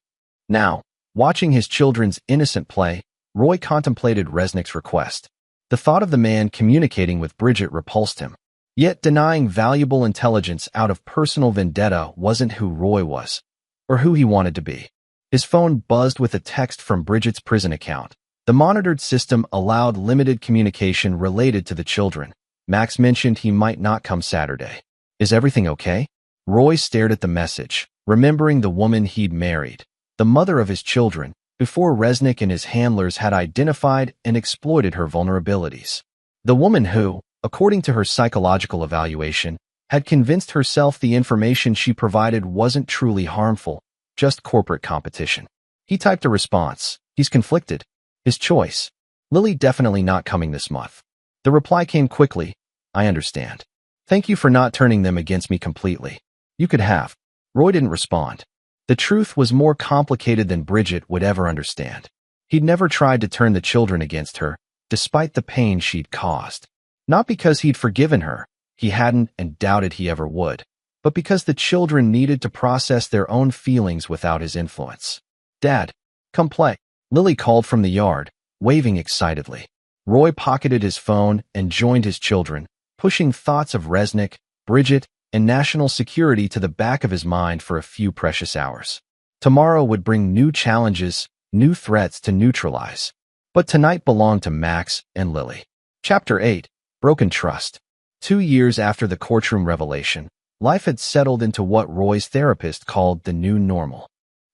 Now, watching his children's innocent play, Roy contemplated Resnick's request. The thought of the man communicating with Bridget repulsed him. Yet denying valuable intelligence out of personal vendetta wasn't who Roy was, or who he wanted to be. His phone buzzed with a text from Bridget's prison account. The monitored system allowed limited communication related to the children. Max mentioned he might not come Saturday. Is everything okay? Roy stared at the message, remembering the woman he'd married, the mother of his children, before Resnick and his handlers had identified and exploited her vulnerabilities. The woman who, according to her psychological evaluation, had convinced herself the information she provided wasn't truly harmful, just corporate competition. He typed a response. He's conflicted. His choice. Lily definitely not coming this month. The reply came quickly. I understand. Thank you for not turning them against me completely. You could have. Roy didn't respond. The truth was more complicated than Bridget would ever understand. He'd never tried to turn the children against her, despite the pain she'd caused. Not because he'd forgiven her, he hadn't and doubted he ever would, but because the children needed to process their own feelings without his influence. Dad, come play. Lily called from the yard, waving excitedly. Roy pocketed his phone and joined his children, pushing thoughts of Resnick, Bridget, and national security to the back of his mind for a few precious hours. Tomorrow would bring new challenges, new threats to neutralize. But tonight belonged to Max and Lily. Chapter 8. Broken Trust. 2 years after the courtroom revelation, life had settled into what Roy's therapist called the new normal.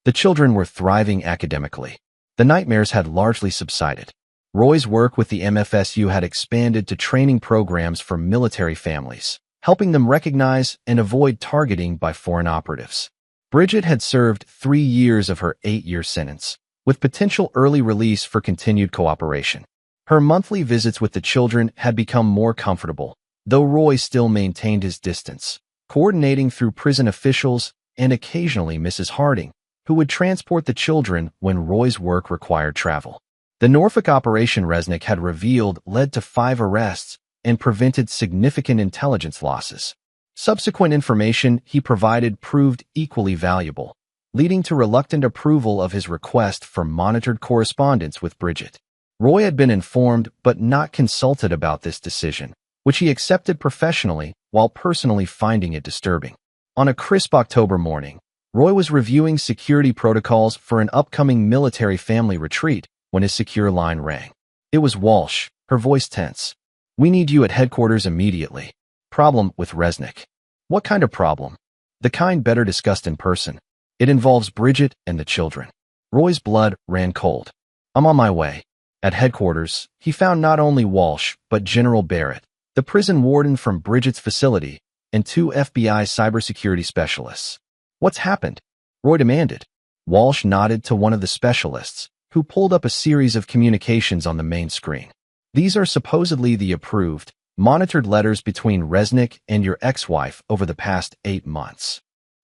The children were thriving academically. The nightmares had largely subsided. Roy's work with the MFSU had expanded to training programs for military families, helping them recognize and avoid targeting by foreign operatives. Bridget had served 3 years of her 8-year sentence, with potential early release for continued cooperation. Her monthly visits with the children had become more comfortable, though Roy still maintained his distance, coordinating through prison officials and occasionally Mrs. Harding, who would transport the children when Roy's work required travel. The Norfolk operation Resnick had revealed led to 5 arrests and prevented significant intelligence losses. Subsequent information he provided proved equally valuable, leading to reluctant approval of his request for monitored correspondence with Bridget. Roy had been informed but not consulted about this decision, which he accepted professionally while personally finding it disturbing. On a crisp October morning, Roy was reviewing security protocols for an upcoming military family retreat when his secure line rang. It was Walsh, her voice tense. We need you at headquarters immediately. Problem with Resnick. What kind of problem? The kind better discussed in person. It involves Bridget and the children. Roy's blood ran cold. I'm on my way. At headquarters, he found not only Walsh, but General Barrett, the prison warden from Bridget's facility, and 2 FBI cybersecurity specialists. What's happened? Roy demanded. Walsh nodded to one of the specialists, who pulled up a series of communications on the main screen. These are supposedly the approved, monitored letters between Resnick and your ex-wife over the past 8 months.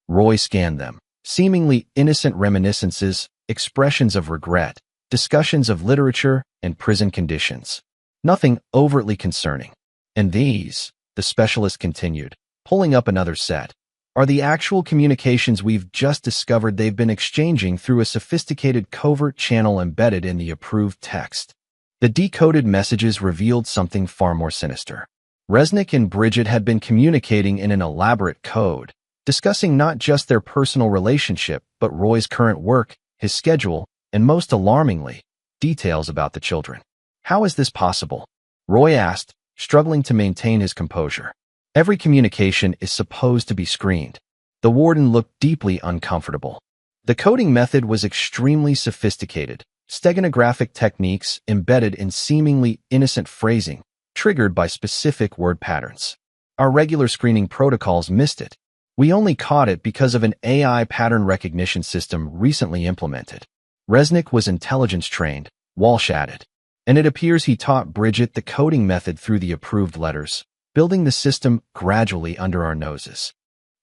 Roy scanned them, seemingly innocent reminiscences, expressions of regret, discussions of literature and prison conditions. Nothing overtly concerning. And these, the specialist continued, pulling up another set, are the actual communications we've just discovered they've been exchanging through a sophisticated covert channel embedded in the approved text. The decoded messages revealed something far more sinister. Resnick and Bridget had been communicating in an elaborate code, discussing not just their personal relationship, but Roy's current work, his schedule, and most alarmingly, details about the children. How is this possible? Roy asked, struggling to maintain his composure. Every communication is supposed to be screened. The warden looked deeply uncomfortable. The coding method was extremely sophisticated, steganographic techniques embedded in seemingly innocent phrasing, triggered by specific word patterns. Our regular screening protocols missed it. We only caught it because of an AI pattern recognition system recently implemented. Resnick was intelligence trained, Walsh added. And it appears he taught Bridget the coding method through the approved letters, building the system gradually under our noses.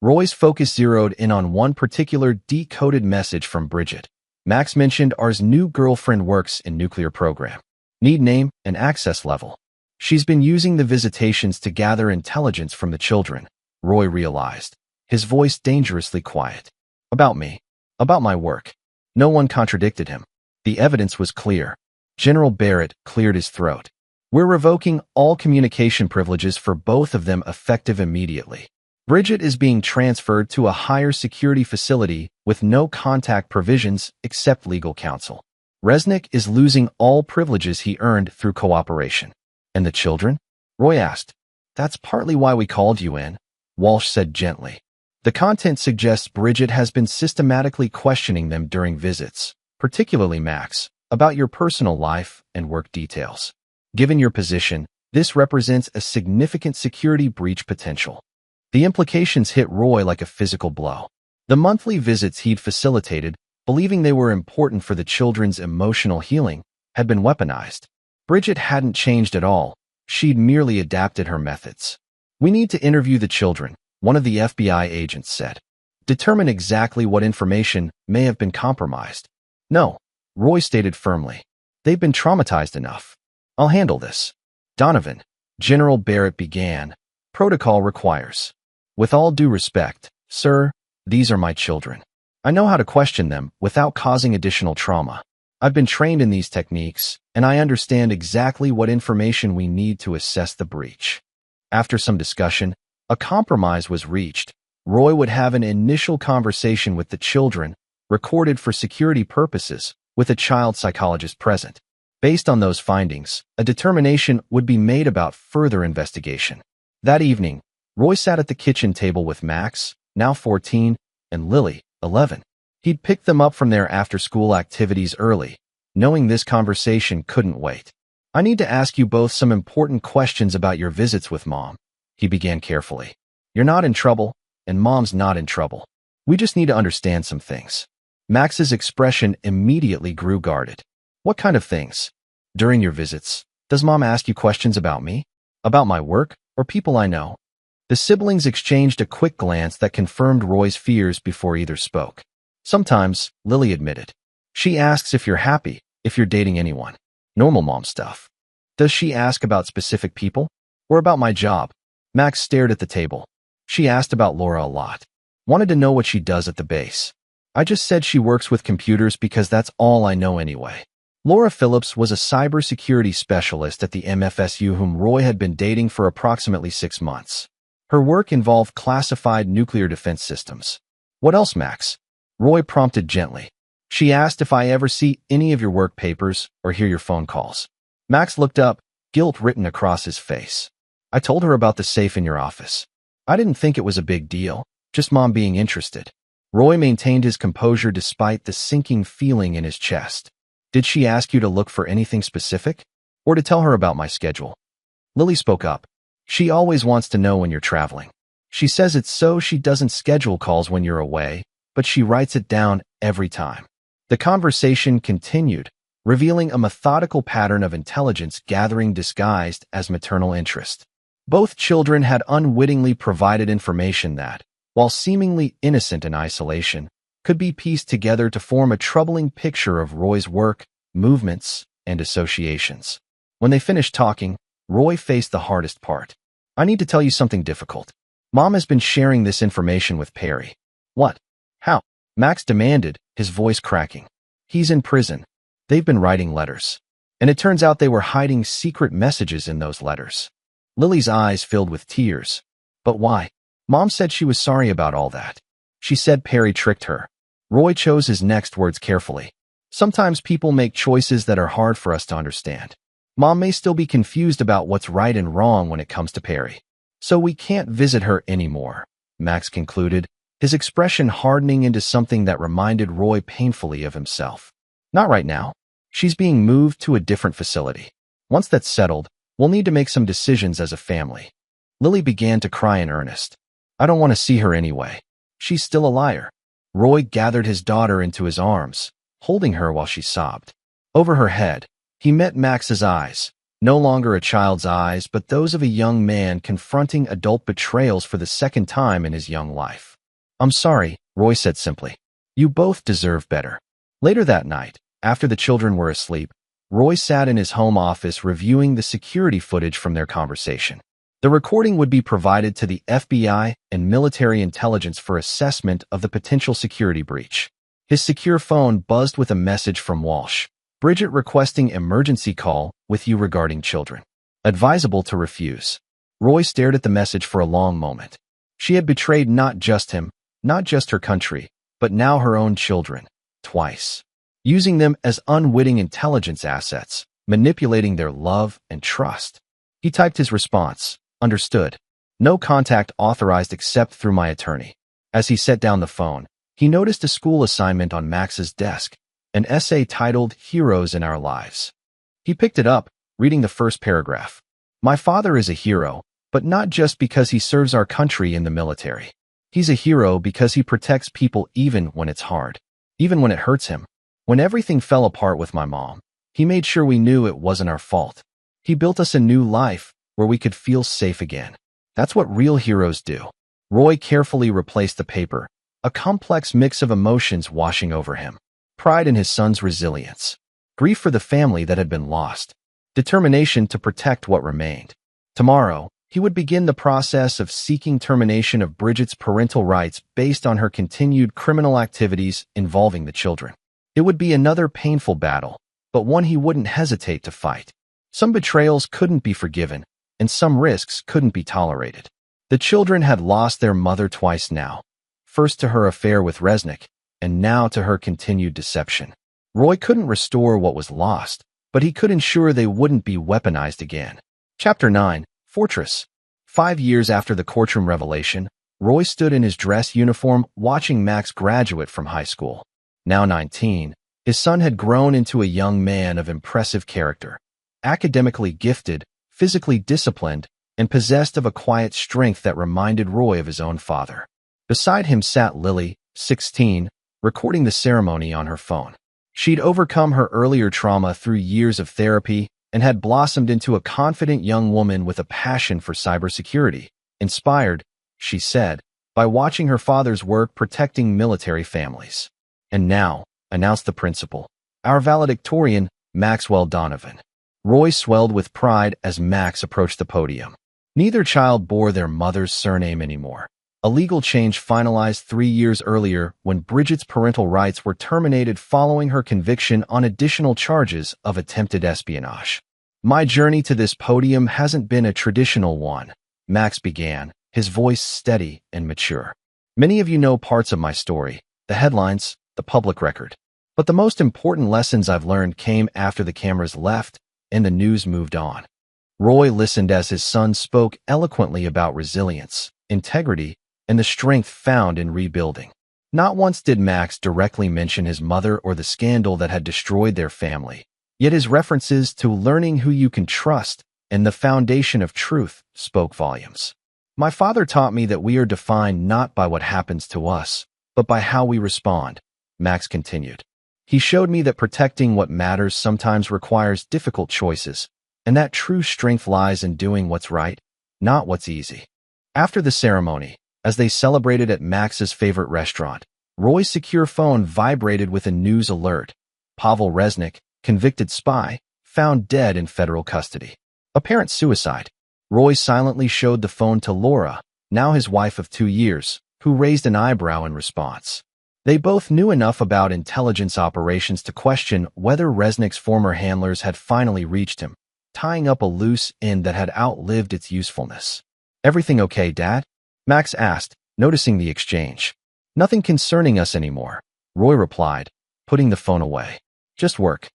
Roy's focus zeroed in on one particular decoded message from Bridget. Max mentioned ours new girlfriend works in nuclear program. Need name and access level. She's been using the visitations to gather intelligence from the children, Roy realized, his voice dangerously quiet. About me. About my work. No one contradicted him. The evidence was clear. General Barrett cleared his throat. We're revoking all communication privileges for both of them effective immediately. Bridget is being transferred to a higher security facility with no contact provisions except legal counsel. Resnick is losing all privileges he earned through cooperation. And the children? Roy asked. That's partly why we called you in, Walsh said gently. The content suggests Bridget has been systematically questioning them during visits, particularly Max, about your personal life and work details. Given your position, this represents a significant security breach potential. The implications hit Roy like a physical blow. The monthly visits he'd facilitated, believing they were important for the children's emotional healing, had been weaponized. Bridget hadn't changed at all. She'd merely adapted her methods. "We need to interview the children," one of the FBI agents said. "Determine exactly what information may have been compromised." "No," Roy stated firmly. "They've been traumatized enough. I'll handle this." "Donovan," General Barrett began, "protocol requires." "With all due respect, sir, these are my children. I know how to question them without causing additional trauma. I've been trained in these techniques, and I understand exactly what information we need to assess the breach." After some discussion, a compromise was reached. Roy would have an initial conversation with the children, recorded for security purposes, with a child psychologist present. Based on those findings, a determination would be made about further investigation. That evening, Roy sat at the kitchen table with Max, now 14, and Lily, 11. He'd picked them up from their after-school activities early, knowing this conversation couldn't wait. "I need to ask you both some important questions about your visits with Mom," he began carefully. "You're not in trouble, and Mom's not in trouble. We just need to understand some things." Max's expression immediately grew guarded. "What kind of things? During your visits, does Mom ask you questions about me? About my work, or people I know?" The siblings exchanged a quick glance that confirmed Roy's fears before either spoke. "Sometimes," Lily admitted. "She asks if you're happy, if you're dating anyone. Normal Mom stuff." "Does she ask about specific people? Or about my job?" Max stared at the table. "She asked about Laura a lot. Wanted to know what she does at the base. I just said she works with computers because that's all I know anyway." Laura Phillips was a cybersecurity specialist at the MFSU whom Roy had been dating for approximately 6 months. Her work involved classified nuclear defense systems. "What else, Max?" Roy prompted gently. "She asked if I ever see any of your work papers or hear your phone calls." Max looked up, guilt written across his face. "I told her about the safe in your office. I didn't think it was a big deal, just Mom being interested." Roy maintained his composure despite the sinking feeling in his chest. "Did she ask you to look for anything specific? Or to tell her about my schedule?" Lily spoke up. "She always wants to know when you're traveling. She says it's so she doesn't schedule calls when you're away, but she writes it down every time." The conversation continued, revealing a methodical pattern of intelligence gathering disguised as maternal interest. Both children had unwittingly provided information that, while seemingly innocent in isolation, could be pieced together to form a troubling picture of Roy's work, movements, and associations. When they finished talking, Roy faced the hardest part. "I need to tell you something difficult. Mom has been sharing this information with Perry." "What? How?" Max demanded, his voice cracking. "He's in prison. They've been writing letters. And it turns out they were hiding secret messages in those letters." Lily's eyes filled with tears. "But why?" "Mom said she was sorry about all that. She said Perry tricked her." Roy chose his next words carefully. "Sometimes people make choices that are hard for us to understand. Mom may still be confused about what's right and wrong when it comes to Perry. So we can't visit her anymore," Max concluded, his expression hardening into something that reminded Roy painfully of himself. "Not right now. She's being moved to a different facility. Once that's settled, we'll need to make some decisions as a family." Lily began to cry in earnest. "I don't want to see her anyway. She's still a liar." Roy gathered his daughter into his arms, holding her while she sobbed. Over her head, he met Max's eyes, no longer a child's eyes, but those of a young man confronting adult betrayals for the second time in his young life. "I'm sorry," Roy said simply. "You both deserve better." Later that night, after the children were asleep, Roy sat in his home office reviewing the security footage from their conversation. The recording would be provided to the FBI and military intelligence for assessment of the potential security breach. His secure phone buzzed with a message from Walsh. "Bridget requesting emergency call with you regarding children. Advisable to refuse." Roy stared at the message for a long moment. She had betrayed not just him, not just her country, but now her own children, twice. Using them as unwitting intelligence assets, manipulating their love and trust. He typed his response. "Understood. No contact authorized except through my attorney." As he set down the phone, he noticed a school assignment on Max's desk, an essay titled Heroes in Our Lives. He picked it up, reading the first paragraph. My father is a hero, but not just because he serves our country in the military. He's a hero because he protects people even when it's hard, even when it hurts him. When everything fell apart with my mom, he made sure we knew it wasn't our fault. He built us a new life where we could feel safe again. That's what real heroes do. Roy carefully replaced the paper, a complex mix of emotions washing over him. Pride in his son's resilience, grief for the family that had been lost, determination to protect what remained. Tomorrow, he would begin the process of seeking termination of Bridget's parental rights based on her continued criminal activities involving the children. It would be another painful battle, but one he wouldn't hesitate to fight. Some betrayals couldn't be forgiven, and some risks couldn't be tolerated. The children had lost their mother twice now, first to her affair with Resnick, and now to her continued deception. Roy couldn't restore what was lost, but he could ensure they wouldn't be weaponized again. Chapter 9. Fortress. 5 years after the courtroom revelation, Roy stood in his dress uniform watching Max graduate from high school. Now 19, his son had grown into a young man of impressive character, academically gifted, physically disciplined, and possessed of a quiet strength that reminded Roy of his own father. Beside him sat Lily, 16, recording the ceremony on her phone. She'd overcome her earlier trauma through years of therapy and had blossomed into a confident young woman with a passion for cybersecurity, inspired, she said, by watching her father's work protecting military families. And now, announced the principal, our valedictorian, Maxwell Donovan. Roy swelled with pride as Max approached the podium. Neither child bore their mother's surname anymore. A legal change finalized 3 years earlier when Bridget's parental rights were terminated following her conviction on additional charges of attempted espionage. My journey to this podium hasn't been a traditional one, Max began, his voice steady and mature. Many of you know parts of my story, the headlines, the public record. But the most important lessons I've learned came after the cameras left and the news moved on. Roy listened as his son spoke eloquently about resilience, integrity, and the strength found in rebuilding. Not once did Max directly mention his mother or the scandal that had destroyed their family, yet his references to learning who you can trust and the foundation of truth spoke volumes. My father taught me that we are defined not by what happens to us, but by how we respond, Max continued. He showed me that protecting what matters sometimes requires difficult choices, and that true strength lies in doing what's right, not what's easy. After the ceremony, as they celebrated at Max's favorite restaurant, Roy's secure phone vibrated with a news alert. Pavel Resnick, convicted spy, found dead in federal custody. Apparent suicide. Roy silently showed the phone to Laura, now his wife of 2 years, who raised an eyebrow in response. They both knew enough about intelligence operations to question whether Resnick's former handlers had finally reached him, tying up a loose end that had outlived its usefulness. Everything okay, Dad? Max asked, noticing the exchange. Nothing concerning us anymore, Roy replied, putting the phone away. Just work.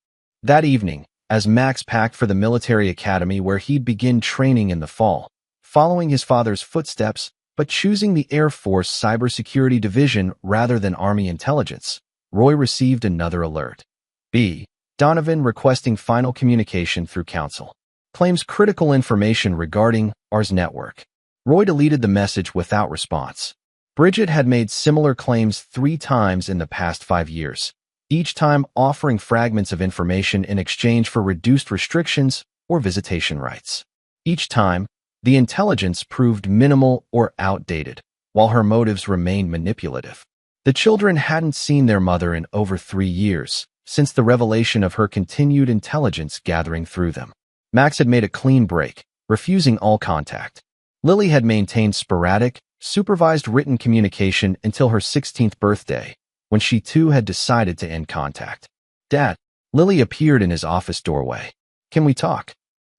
That evening, as Max packed for the military academy where he'd begin training in the fall, following his father's footsteps, but choosing the Air Force Cybersecurity Division rather than Army Intelligence, Roy received another alert. B. Donovan requesting final communication through counsel. Claims critical information regarding Ars network. Roy deleted the message without response. Bridget had made similar claims 3 times in the past 5 years, each time offering fragments of information in exchange for reduced restrictions or visitation rights. Each time, the intelligence proved minimal or outdated, while her motives remained manipulative. The children hadn't seen their mother in over 3 years, since the revelation of her continued intelligence gathering through them. Max had made a clean break, refusing all contact. Lily had maintained sporadic, supervised written communication until her 16th birthday, when she too had decided to end contact. Dad, Lily appeared in his office doorway. Can we talk?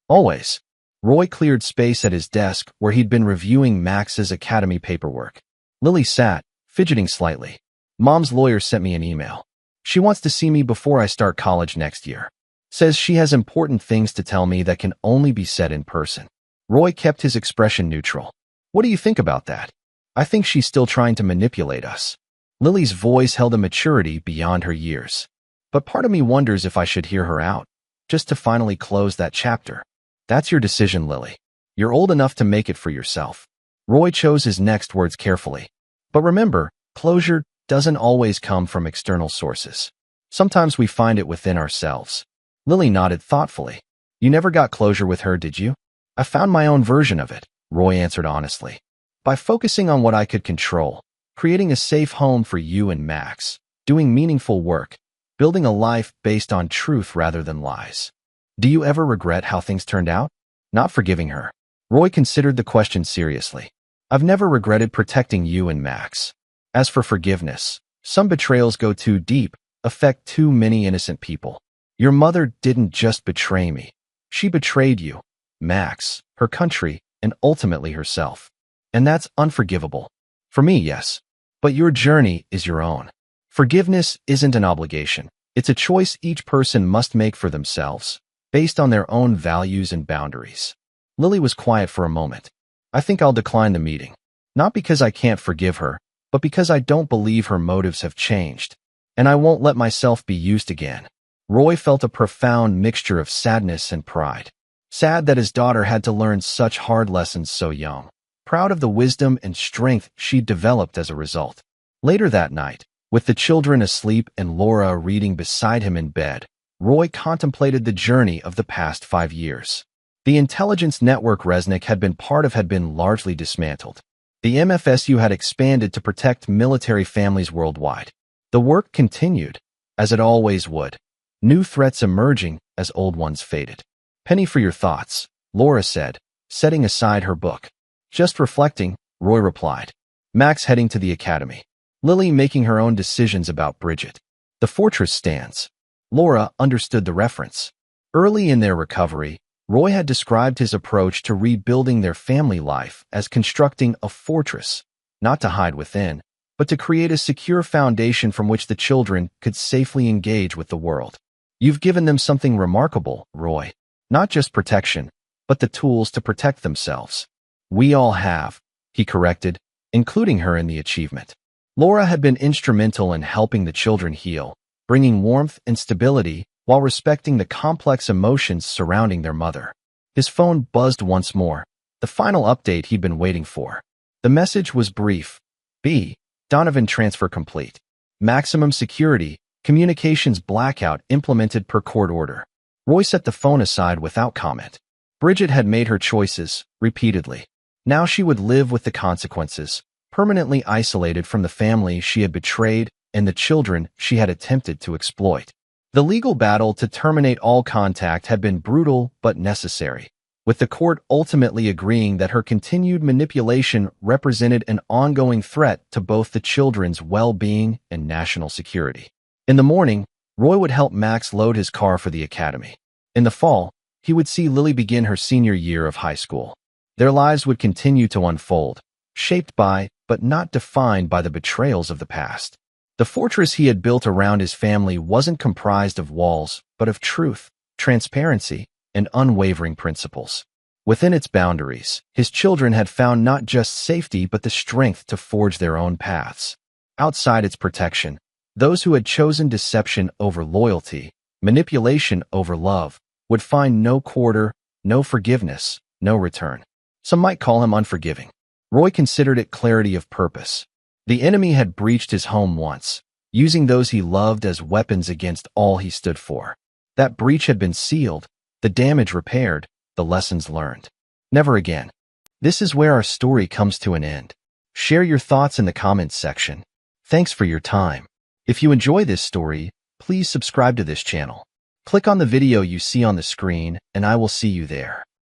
Always. Roy cleared space at his desk where he'd been reviewing Max's academy paperwork. Lily sat, fidgeting slightly. Mom's lawyer sent me an email. She wants to see me before I start college next year. Says she has important things to tell me that can only be said in person. Roy kept his expression neutral. What do you think about that? I think she's still trying to manipulate us." Lily's voice held a maturity beyond her years. But part of me wonders if I should hear her out, just to finally close that chapter. "That's your decision, Lily. You're old enough to make it for yourself." Roy chose his next words carefully. But remember, closure doesn't always come from external sources. Sometimes we find it within ourselves. Lily nodded thoughtfully. "You never got closure with her, did you?" "I found my own version of it," Roy answered honestly. "By focusing on what I could control, creating a safe home for you and Max, doing meaningful work, building a life based on truth rather than lies." "Do you ever regret how things turned out?" "Not forgiving her." Roy considered the question seriously. "I've never regretted protecting you and Max. As for forgiveness, some betrayals go too deep, affect too many innocent people. Your mother didn't just betray me. She betrayed you, Max, her country, and ultimately herself. And that's unforgivable. For me, yes. But your journey is your own. Forgiveness isn't an obligation. It's a choice each person must make for themselves, based on their own values and boundaries." Lily was quiet for a moment. "I think I'll decline the meeting. Not because I can't forgive her, but because I don't believe her motives have changed. And I won't let myself be used again." Roy felt a profound mixture of sadness and pride. Sad that his daughter had to learn such hard lessons so young. Proud of the wisdom and strength she'd developed as a result. Later that night, with the children asleep and Laura reading beside him in bed, Roy contemplated the journey of the past 5 years. The intelligence network Resnick had been part of had been largely dismantled. The MFSU had expanded to protect military families worldwide. The work continued, as it always would, new threats emerging as old ones faded. "Penny for your thoughts," Laura said, setting aside her book. "Just reflecting," Roy replied. "Max heading to the academy. Lily making her own decisions about Bridget. The fortress stands." Laura understood the reference. Early in their recovery, Roy had described his approach to rebuilding their family life as constructing a fortress, not to hide within, but to create a secure foundation from which the children could safely engage with the world. "You've given them something remarkable, Roy. Not just protection, but the tools to protect themselves." "We all have," he corrected, including her in the achievement. Laura had been instrumental in helping the children heal, bringing warmth and stability while respecting the complex emotions surrounding their mother. His phone buzzed once more, the final update he'd been waiting for. The message was brief. "B. Donovan transfer complete. Maximum security, communications blackout implemented per court order." Roy set the phone aside without comment. Bridget had made her choices, repeatedly. Now she would live with the consequences, permanently isolated from the family she had betrayed and the children she had attempted to exploit. The legal battle to terminate all contact had been brutal but necessary, with the court ultimately agreeing that her continued manipulation represented an ongoing threat to both the children's well-being and national security. In the morning, Roy would help Max load his car for the academy. In the fall, he would see Lily begin her senior year of high school. Their lives would continue to unfold, shaped by, but not defined by the betrayals of the past. The fortress he had built around his family wasn't comprised of walls, but of truth, transparency, and unwavering principles. Within its boundaries, his children had found not just safety but the strength to forge their own paths. Outside its protection, those who had chosen deception over loyalty, manipulation over love, would find no quarter, no forgiveness, no return. Some might call him unforgiving. Roy considered it clarity of purpose. The enemy had breached his home once, using those he loved as weapons against all he stood for. That breach had been sealed, the damage repaired, the lessons learned. Never again. This is where our story comes to an end. Share your thoughts in the comments section. Thanks for your time. If you enjoy this story, please subscribe to this channel. Click on the video you see on the screen, and I will see you there.